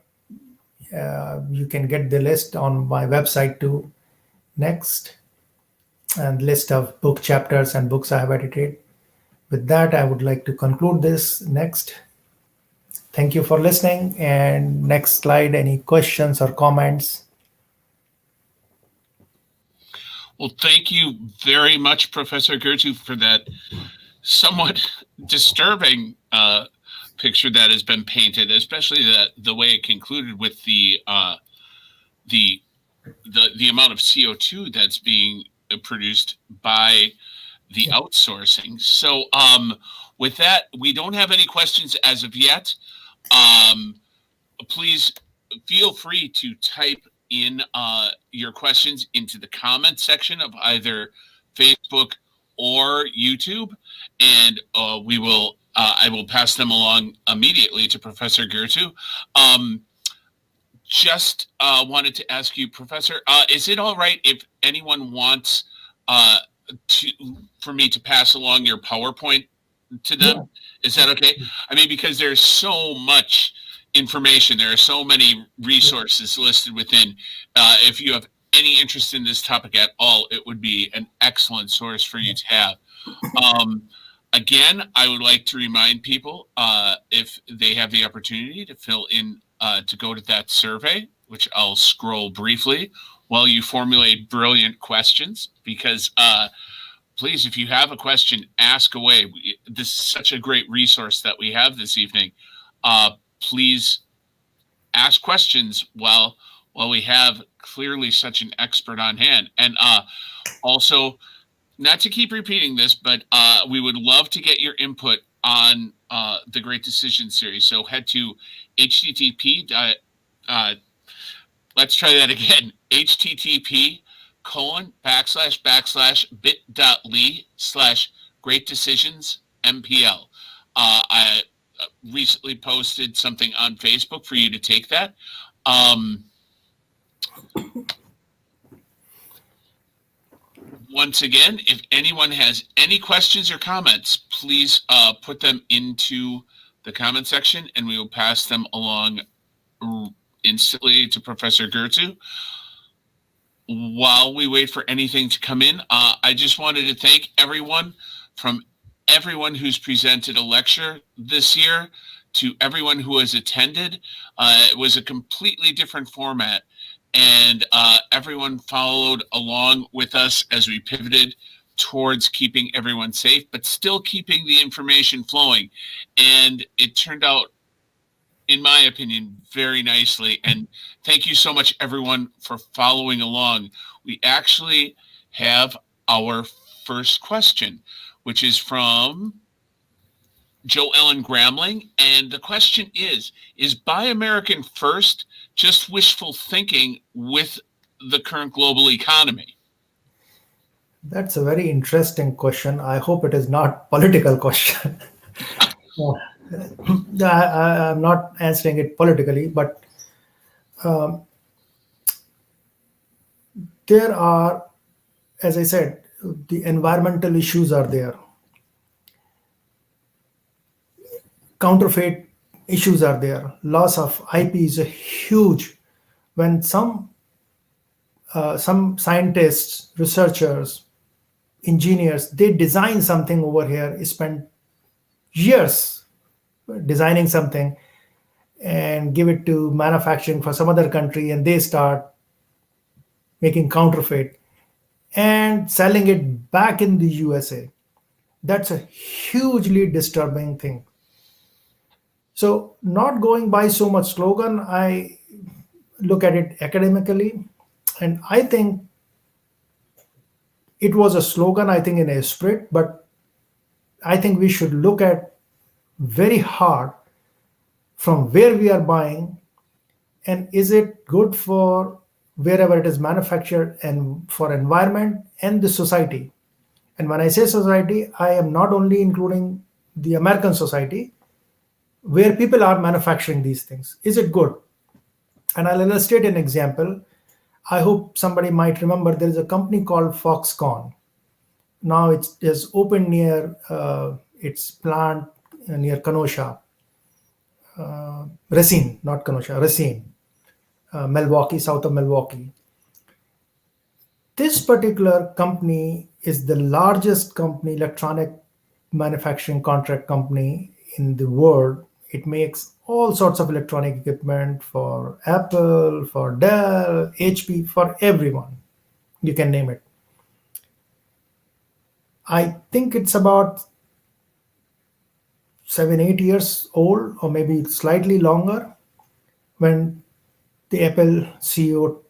can get the list on my website too. Next. And list of book chapters and books I have edited. With that, I would like to conclude this. Next. Thank you for listening. And next slide, any questions or comments? Well, thank you very much, Professor Gurtu, for that somewhat disturbing picture that has been painted, especially the way it concluded with the amount of CO2 that's being produced by the outsourcing. So with that, we don't have any questions as of yet. Please feel free to type in your questions into the comment section of either Facebook or YouTube, and we will I will pass them along immediately to Professor Gurtu. Just wanted to ask you, Professor, is it all right if anyone wants for me to pass along your PowerPoint to them? Yeah. Is that okay? I mean, because there's so much information, there are so many resources listed within. If you have any interest in this topic at all, it would be an excellent source for you to have. Again, I would like to remind people, if they have the opportunity to fill in, to go to that survey, which I'll scroll briefly while you formulate brilliant questions, because please, if you have a question, ask away. This is such a great resource that we have this evening. Please ask questions while we have clearly such an expert on hand. And also, not to keep repeating this, but we would love to get your input on the Great Decision Series. So head to http. Let's try that again. http://bit.ly/Great Decisions MPL. I recently posted something on Facebook for you to take that. Once again, if anyone has any questions or comments, please put them into the comment section and we will pass them along instantly to Professor Gurtu. While we wait for anything to come in, I just wanted to thank everyone who's presented a lecture this year to everyone who has attended. It was a completely different format, and everyone followed along with us as we pivoted towards keeping everyone safe, but still keeping the information flowing. And it turned out, in my opinion, very nicely. And thank you so much, everyone, for following along. We actually have our first question, which is from Joe Ellen Gramling. And the question is Buy American First just wishful thinking with the current global economy? That's a very interesting question. I hope it is not political question. I'm not answering it politically, but there are, as I said, the environmental issues are there, counterfeit issues are there, loss of IP is a huge. When some scientists, researchers, engineers, they design something over here, spend years designing something and give it to manufacturing for some other country, and they start making counterfeit and selling it back in the USA. That's a hugely disturbing thing. So, not going by so much slogan, I look at it academically, and I think it was a slogan, I think, in a spirit, but I think we should look at very hard from where we are buying, and is it good for wherever it is manufactured and for environment and the society. And when I say society, I am not only including the American society where people are manufacturing these things. Is it good? And I'll illustrate an example. I hope somebody might remember there is a company called Foxconn. Now it is open near its plant near Kenosha, Racine, not Kenosha, Racine, Milwaukee, south of Milwaukee. This particular company is the largest company, electronic manufacturing contract company in the world. It makes all sorts of electronic equipment for Apple, for Dell, HP, for everyone. You can name it. I think it's about 7, 8 years old, or maybe slightly longer, when the Apple CEO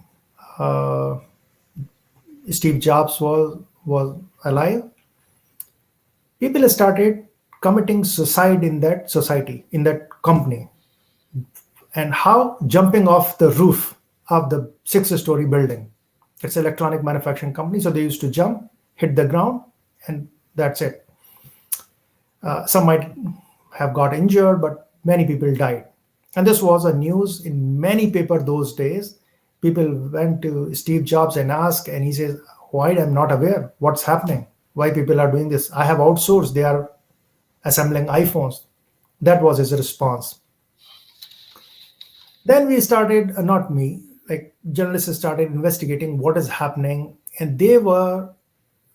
Steve Jobs was alive. People started committing suicide in that society, in that company. And how? Jumping off the roof of the 6-story building. It's an electronic manufacturing company, so they used to jump, hit the ground, and that's it. Some might have got injured, but many people died. And this was a news in many paper those days. People went to Steve Jobs and asked, and he says, "Why I'm not aware? What's happening? Why people are doing this? I have outsourced. They are assembling iPhones." That was his response. Then we started, not me, like journalists started investigating what is happening, and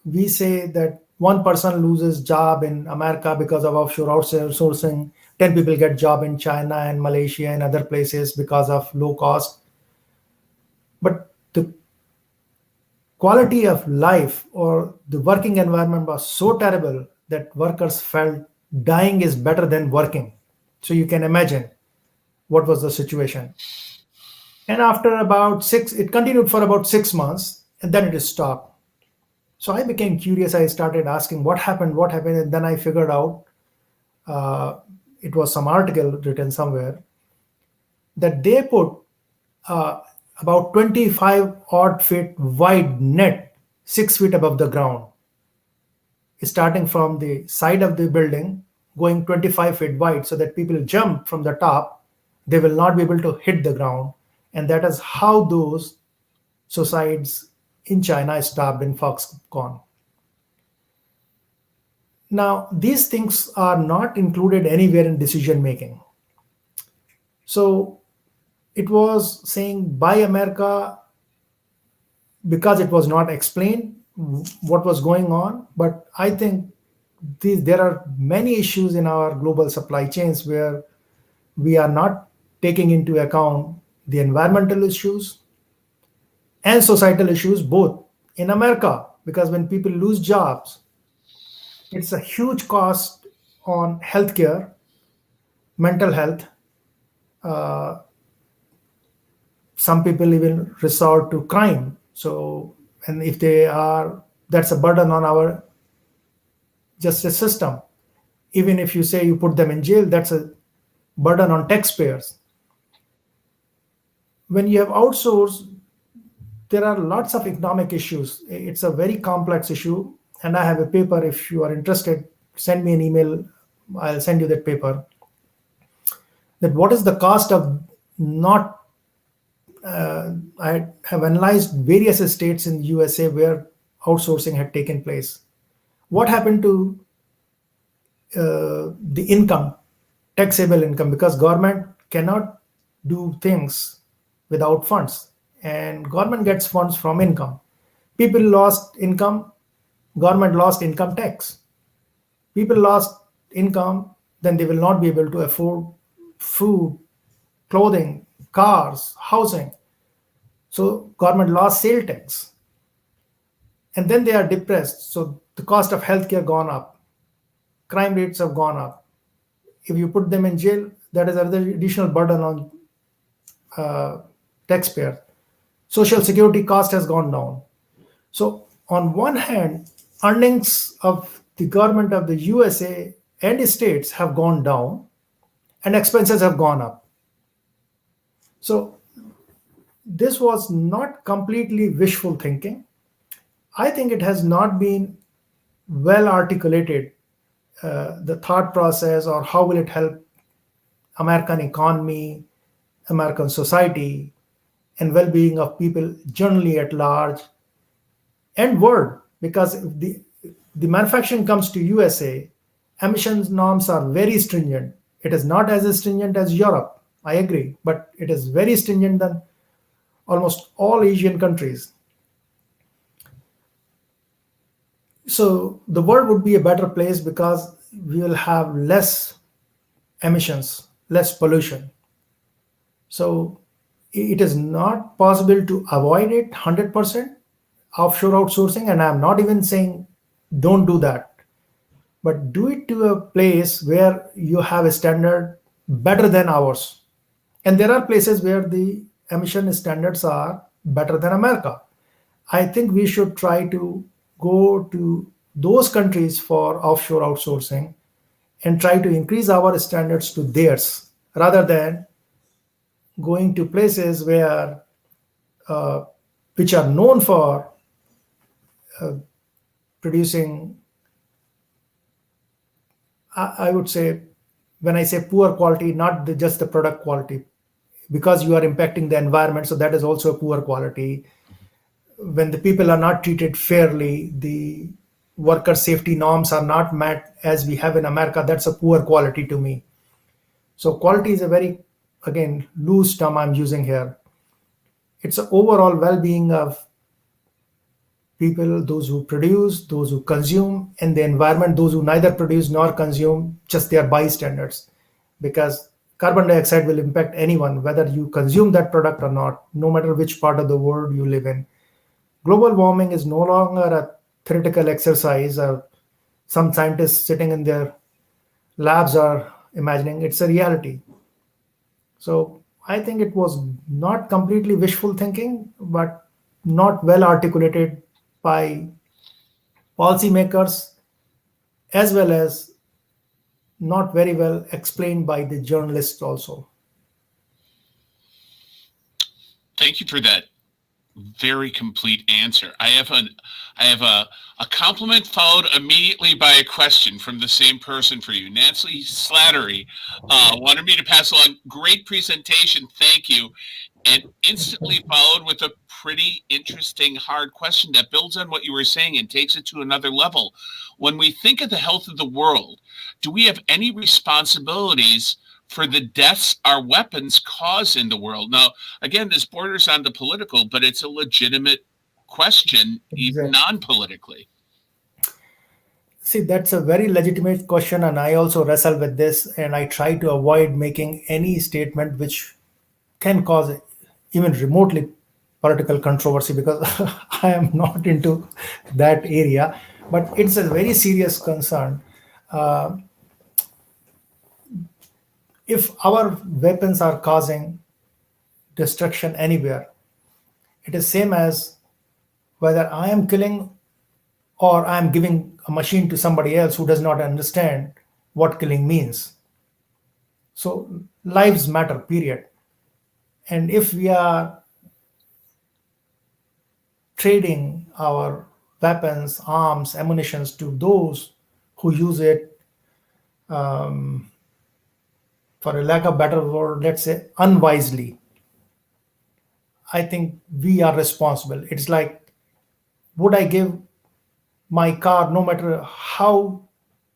we say that one person loses job in America because of offshore outsourcing, 10 people get job in China and Malaysia and other places because of low cost. But the quality of life or the working environment was so terrible that workers felt dying is better than working. So you can imagine what was the situation. And after it continued for about 6 months, and then it stopped. So I became curious. I started asking what happened, and then I figured out it was some article written somewhere that they put uh, about 25 odd feet wide net, 6 feet above the ground, starting from the side of the building, going 25 feet wide, so that people jump from the top, they will not be able to hit the ground. And that is how those suicides in China stopped in Foxconn. Now, these things are not included anywhere in decision making. So it was saying buy America because it was not explained what was going on. But I think there are many issues in our global supply chains where we are not taking into account the environmental issues and societal issues both in America, because when people lose jobs, it's a huge cost on healthcare, mental health. Some people even resort to crime. So, and if they are, that's a burden on our justice system. Even if you say you put them in jail, that's a burden on taxpayers. When you have outsourced, there are lots of economic issues. It's a very complex issue, and I have a paper. If you are interested, send me an email. I'll send you that paper. That what is the cost of not I have analyzed various states in the USA where outsourcing had taken place. What happened to the income, taxable income, because government cannot do things without funds, and government gets funds from income. People lost income, government lost income tax. People lost income, then they will not be able to afford food, clothing, cars, housing. So government lost sale tax, and then they are depressed. So the cost of healthcare gone up, crime rates have gone up. If you put them in jail, that is another additional burden on taxpayers. Social security cost has gone down. So on one hand, earnings of the government of the USA and states have gone down, and expenses have gone up. So this was not completely wishful thinking. I think it has not been well articulated, the thought process, or how will it help American economy, American society, and well-being of people generally at large and world. Because if the manufacturing comes to USA, emissions norms are very stringent. It is not as stringent as Europe, I agree, but it is very stringent than almost all Asian countries. So the world would be a better place because we will have less emissions, less pollution. So it is not possible to avoid it 100% offshore outsourcing, and I'm not even saying don't do that, but do it to a place where you have a standard better than ours. And there are places where the emission standards are better than America. I think we should try to go to those countries for offshore outsourcing and try to increase our standards to theirs rather than going to places where which are known for producing, I would say, when I say poor quality, not just the product quality, because you are impacting the environment, so that is also a poor quality. When the people are not treated fairly, the worker safety norms are not met as we have in America, that's a poor quality to me. So quality is a very, again, loose term I'm using here. It's an overall well-being of people, those who produce, those who consume, and the environment, those who neither produce nor consume, just their bystanders. Because carbon dioxide will impact anyone, whether you consume that product or not, no matter which part of the world you live in. Global warming is no longer a theoretical exercise or some scientists sitting in their labs are imagining. It's a reality. So I think it was not completely wishful thinking, but not well articulated by policymakers, as well as not very well explained by the journalists also. Thank you for that very complete answer. I have a compliment followed immediately by a question from the same person for you. Nancy Slattery wanted me to pass along great presentation. Thank you. And instantly followed with a pretty interesting hard question that builds on what you were saying and takes it to another level. When we think of the health of the world, do we have any responsibilities for the deaths our weapons cause in the world? Now, again, this borders on the political, but it's a legitimate question, even Exactly. non-politically. See, that's a very legitimate question, and I also wrestle with this, and I try to avoid making any statement which can cause even remotely political controversy because I am not into that area. But it's a very serious concern. Uh, if our weapons are causing destruction anywhere, it is same as whether I am killing or I'm giving a machine to somebody else who does not understand what killing means. So lives matter, period. And if we are trading our weapons, arms, ammunitions to those who use it, for a lack of better word, let's say unwisely, I think we are responsible. It's like, would I give my car, no matter how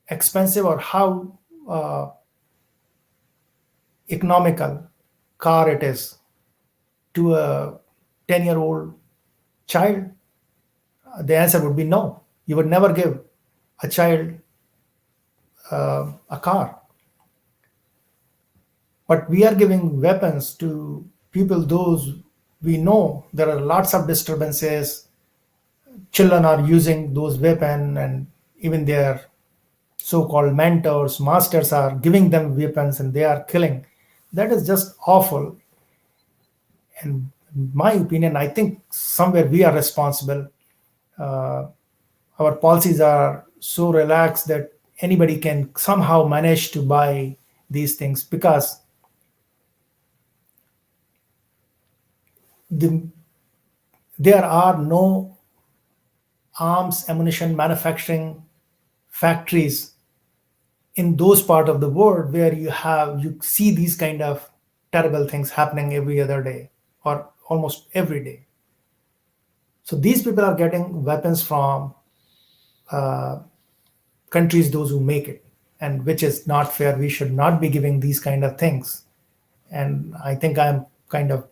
expensive or how uh, economical car it is, to a 10-year-old child? The answer would be no. You would never give a child a car. But we are giving weapons to people, those we know there are lots of disturbances. Children are using those weapons, and even their so-called mentors, masters are giving them weapons and they are killing. That is just awful. And in my opinion, I think somewhere we are responsible. Our policies are so relaxed that anybody can somehow manage to buy these things, because the, there are no arms ammunition manufacturing factories in those part of the world where you see these kind of terrible things happening every other day or almost every day. So these people are getting weapons from countries those who make it, and which is not fair. We should not be giving these kind of things. And I think I'm kind of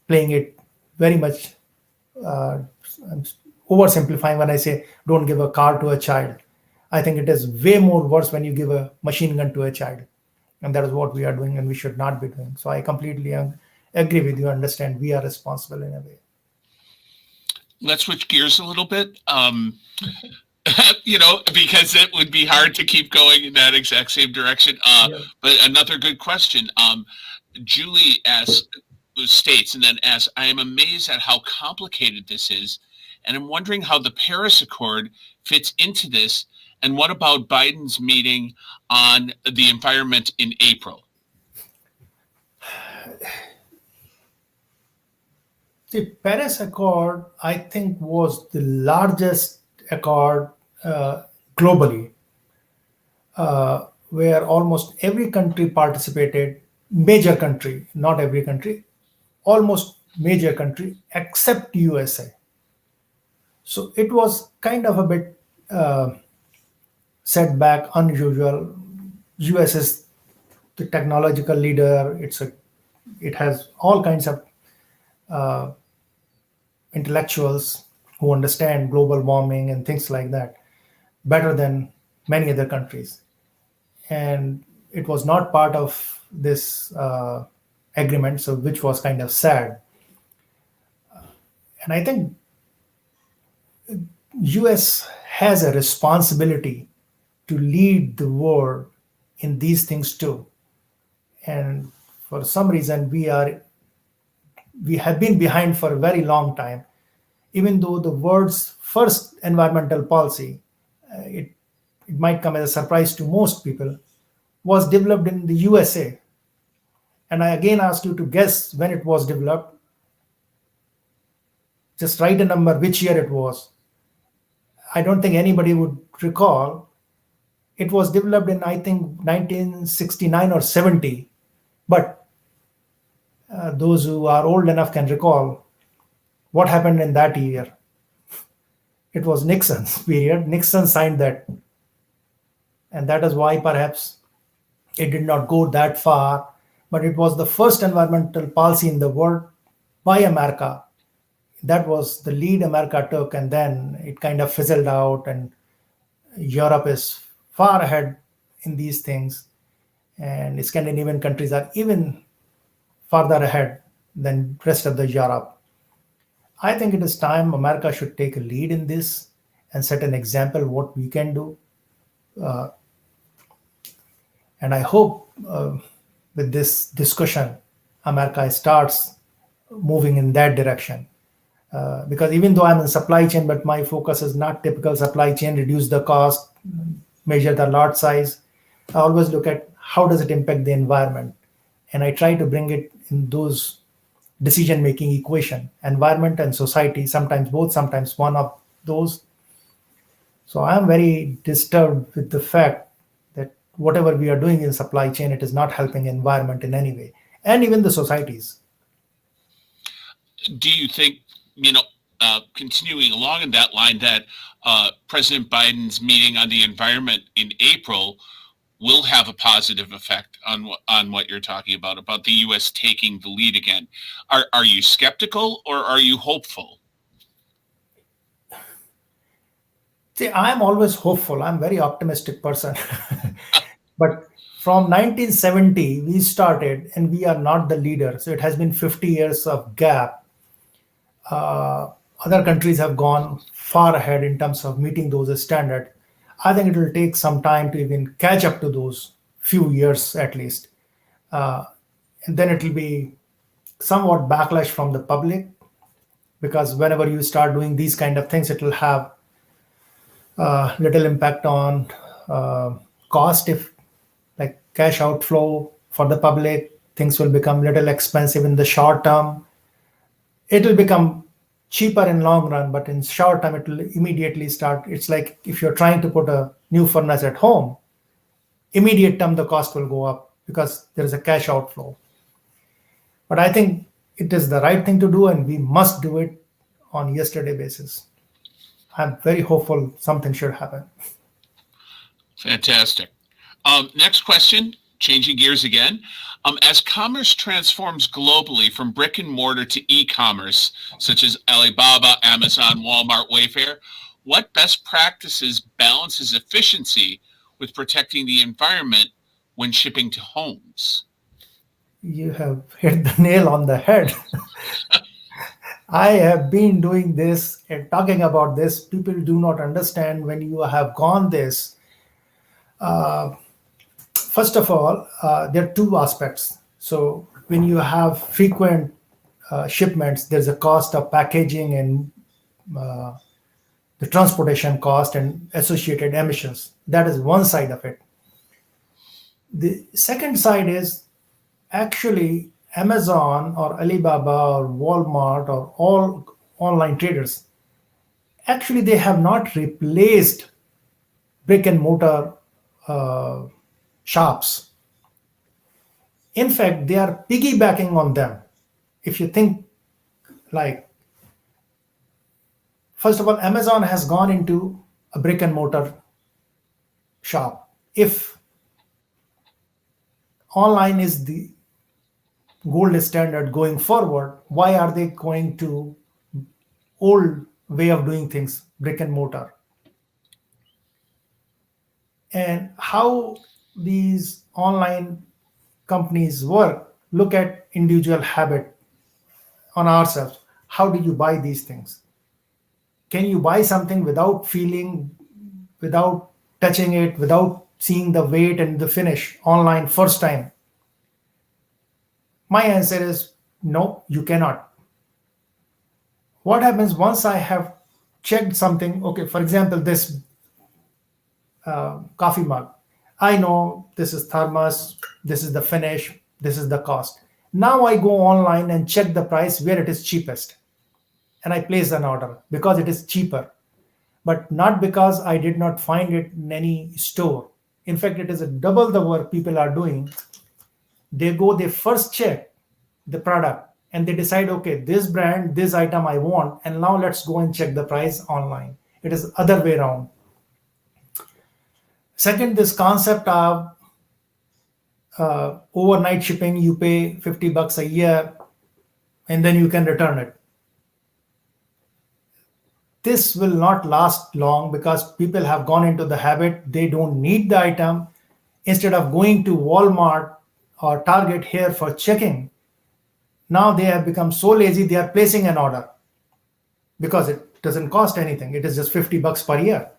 playing it very much, I'm oversimplifying when I say don't give a car to a child. I think it is way more worse when you give a machine gun to a child, and that is what we are doing, and we should not be doing. So I completely agree with you. Understand, we are responsible in a way. Let's switch gears a little bit. Because it would be hard to keep going in that exact same direction. Yeah. But another good question. Julie states and then asks, I am amazed at how complicated this is, and I'm wondering how the Paris Accord fits into this, and what about Biden's meeting on the environment in April? The Paris Accord, I think, was the largest accord globally, where almost every country participated, major country, not every country, almost major country except USA. So it was kind of a bit setback, unusual. US is the technological leader. It has all kinds of intellectuals who understand global warming and things like that better than many other countries. And it was not part of this agreement, so which was kind of sad. And I think US has a responsibility to lead the world in these things too. And for some reason we have been behind for a very long time, even though the world's first environmental policy, it might come as a surprise to most people, was developed in the USA. And I again ask you to guess when it was developed. Just write a number, which year it was. I don't think anybody would recall. It was developed in, I think, 1969 or 70. But those who are old enough can recall what happened in that year. It was Nixon's period. Nixon signed that. And that is why perhaps it did not go that far. But it was the first environmental policy in the world by America. That was the lead America took, and then it kind of fizzled out, and Europe is far ahead in these things, and Scandinavian countries are even farther ahead than rest of the Europe. I think it is time America should take a lead in this and set an example what we can do. And I hope with this discussion, America starts moving in that direction. Because even though I'm in supply chain, but my focus is not typical supply chain, reduce the cost, measure the lot size. I always look at how does it impact the environment, and I try to bring it in those decision making equation, environment and society, sometimes both, sometimes one of those. So I am very disturbed with the fact that whatever we are doing in supply chain, it is not helping environment in any way, and even the societies. Do you think, you know, continuing along in that line, that President Biden's meeting on the environment in April will have a positive effect on what you're talking about the U.S. taking the lead again? Are you skeptical or are you hopeful? See, I'm always hopeful. I'm a very optimistic person. But from 1970, we started and we are not the leader. So it has been 50 years of gap. Other countries have gone far ahead in terms of meeting those standards. I think it will take some time to even catch up to those few years at least. Uh, and then it will be somewhat backlash from the public, because whenever you start doing these kind of things, it will have little impact on uh, cost. If like cash outflow for the public, things will become little expensive in the short term. It will become cheaper in long run, but in short term it will immediately start. It's like if you're trying to put a new furnace at home, immediate term the cost will go up because there is a cash outflow. But I think it is the right thing to do, and we must do it on yesterday basis. I'm very hopeful something should happen. Fantastic. Next question, changing gears again. As commerce transforms globally from brick and mortar to e-commerce, such as Alibaba, Amazon, Walmart, Wayfair, what best practices balances efficiency with protecting the environment when shipping to homes? You have hit the nail on the head. I have been doing this and talking about this. People do not understand when you have gone this. First of all, there are two aspects. So when you have frequent shipments, there's a cost of packaging and the transportation cost and associated emissions. That is one side of it. The second side is actually Amazon or Alibaba or Walmart or all online traders. Actually, they have not replaced brick and mortar uh, shops. In fact, they are piggybacking on them. If you think, like, first of all, Amazon has gone into a brick and mortar shop. If online is the gold standard going forward, why are they going to old way of doing things, brick and mortar? And how these online companies work, look at individual habit on ourselves. How do you buy these things? Can you buy something without feeling, without touching it, without seeing the weight and the finish online first time? My answer is no, you cannot. What happens once I have checked something? Okay, for example, this coffee mug. I know this is thermos, this is the finish, this is the cost. Now I go online and check the price where it is cheapest, and I place an order because it is cheaper, but not because I did not find it in any store. In fact, it is a double the work people are doing. They go, they first check the product and they decide, okay, this brand, this item I want, and now let's go and check the price online. It is other way around. Second, this concept of overnight shipping, you pay $50 a year and then you can return it. This will not last long because people have gone into the habit, they don't need the item. Instead of going to Walmart or Target here for checking, now they have become so lazy, they are placing an order because it doesn't cost anything. It is just $50 per year.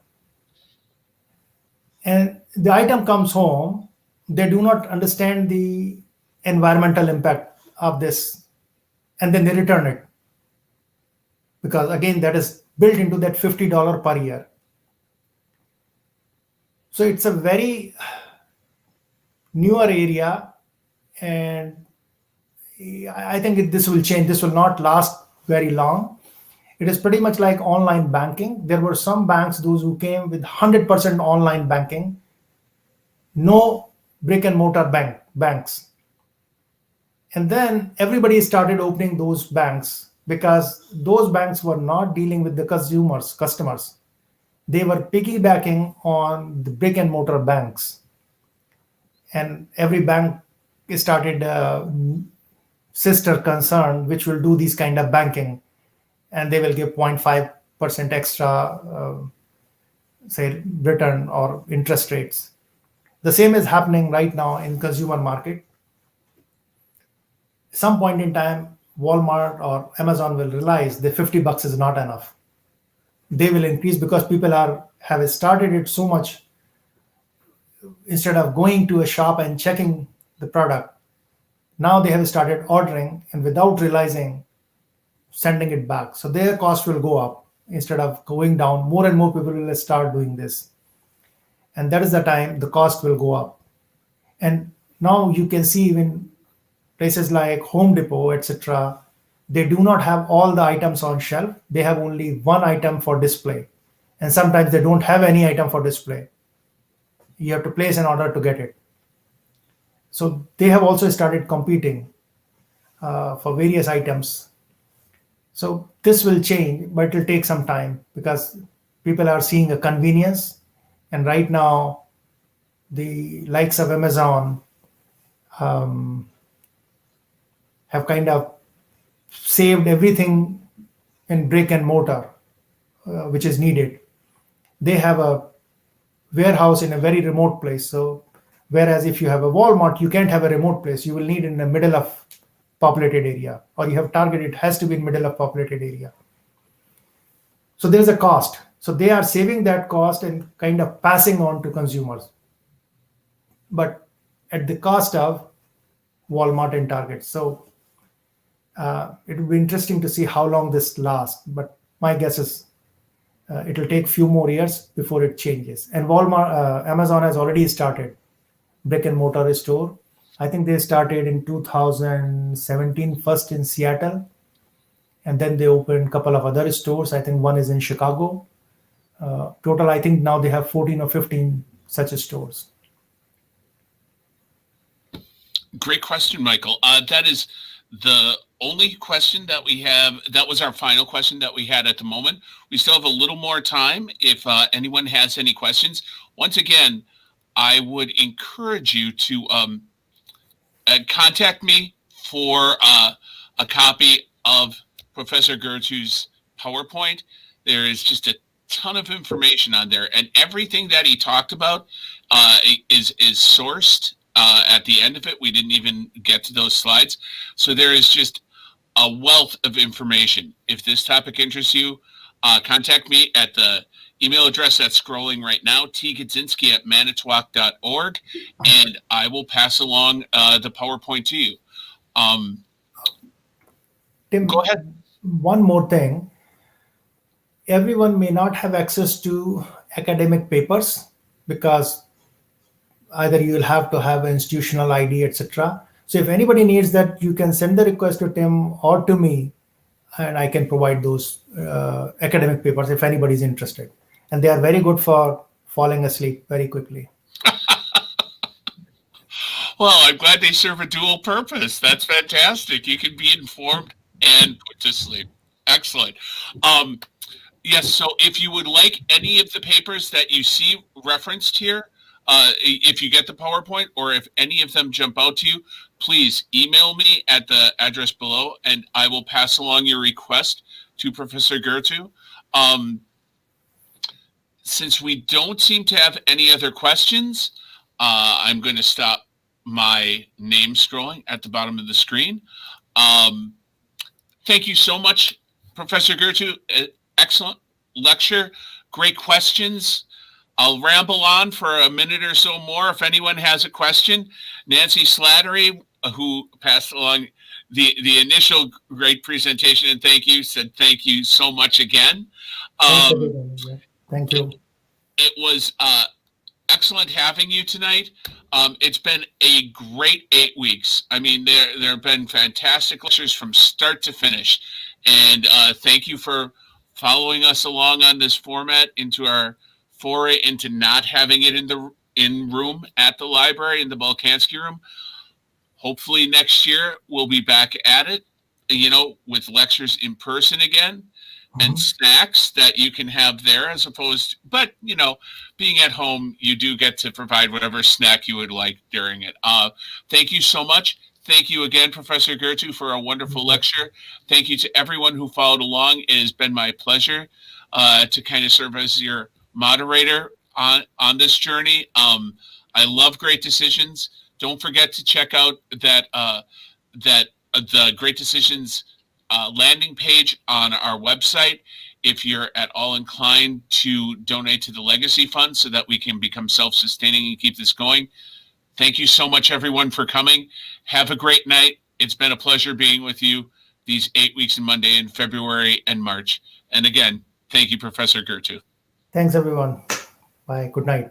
And the item comes home, they do not understand the environmental impact of this, and then they return it because again, that is built into that $50 per year. So it's a very newer area, and I think this will change. This will not last very long. It is pretty much like online banking. There were some banks, those who came with 100% online banking, no brick and mortar banks. And then everybody started opening those banks because those banks were not dealing with the customers. They were piggybacking on the brick and mortar banks. And every bank started a sister concern which will do these kind of banking, and they will give 0.5% extra, say, return or interest rates. The same is happening right now in consumer market. Some point in time, Walmart or Amazon will realize that $50 is not enough. They will increase because people have started it so much. Instead of going to a shop and checking the product, now they have started ordering and without realizing, sending it back. So their cost will go up instead of going down. More and more people will start doing this. And that is the time the cost will go up. And now you can see even places like Home Depot, etc., they do not have all the items on shelf. They have only one item for display. And sometimes they don't have any item for display. You have to place an order to get it. So they have also started competing for various items. So this will change, but it will take some time because people are seeing a convenience. And right now, the likes of Amazon have kind of saved everything in brick and mortar, which is needed. They have a warehouse in a very remote place. So whereas if you have a Walmart, you can't have a remote place. You will need in the middle of populated area, or you have Target, it has to be in middle of populated area. So there's a cost. So they are saving that cost and kind of passing on to consumers, but at the cost of Walmart and Target. So it will be interesting to see how long this lasts. But my guess is it will take few more years before it changes. And Amazon has already started brick and mortar store. I think they started in 2017, first in Seattle, and then they opened a couple of other stores. I think one is in Chicago. Total, I think now they have 14 or 15 such stores. Great question, Michael. That is the only question that we have. That was our final question that we had at the moment. We still have a little more time if anyone has any questions. Once again, I would encourage you to contact me for a copy of Professor Gurtu's PowerPoint. There is just a ton of information on there, and everything that he talked about is sourced. At the end of it, we didn't even get to those slides. So there is just a wealth of information. If this topic interests you, contact me at the email address that's scrolling right now, tgodzinski@manitowoc.org, and I will pass along the PowerPoint to you. Tim, go ahead. One more thing. Everyone may not have access to academic papers because either you will have to have institutional ID, etc. So if anybody needs that, you can send the request to Tim or to me, and I can provide those academic papers if anybody is interested. And they are very good for falling asleep very quickly. Well, I'm glad they serve a dual purpose. That's fantastic. You can be informed and put to sleep. Excellent. Yes, so if you would like any of the papers that you see referenced here, if you get the PowerPoint or if any of them jump out to you, please email me at the address below and I will pass along your request to Professor Gurtu. Since we don't seem to have any other questions, I'm going to stop my name scrolling at the bottom of the screen. Thank you so much, Professor Gurtu. Excellent lecture. Great questions. I'll ramble on for a minute or so more if anyone has a question. Nancy Slattery who passed along the initial great presentation and thank you, said thank you so much again. Thanks, Um, everyone. Yeah. Thank you. it was excellent having you tonight. It's been a great 8 weeks. I mean, there have been fantastic lectures from start to finish, and thank you for following us along on this format into our foray into not having it in room at the library in the Balkansky room. Hopefully next year we'll be back at it, with lectures in person again and snacks that you can have there as opposed, but being at home, you do get to provide whatever snack you would like during it. Thank you so much. Thank you again, Professor Gurtu, for a wonderful lecture. Thank you to everyone who followed along. It has been my pleasure to kind of serve as your moderator on this journey. I love Great Decisions. Don't forget to check out the Great Decisions landing page on our website if you're at all inclined to donate to the Legacy Fund so that we can become self-sustaining and keep this going. Thank you so much, everyone, for coming. Have a great night. It's been a pleasure being with you these 8 weeks in Monday in February and March. And again, thank you, Professor Gurtu. Thanks, everyone. Bye. Good night.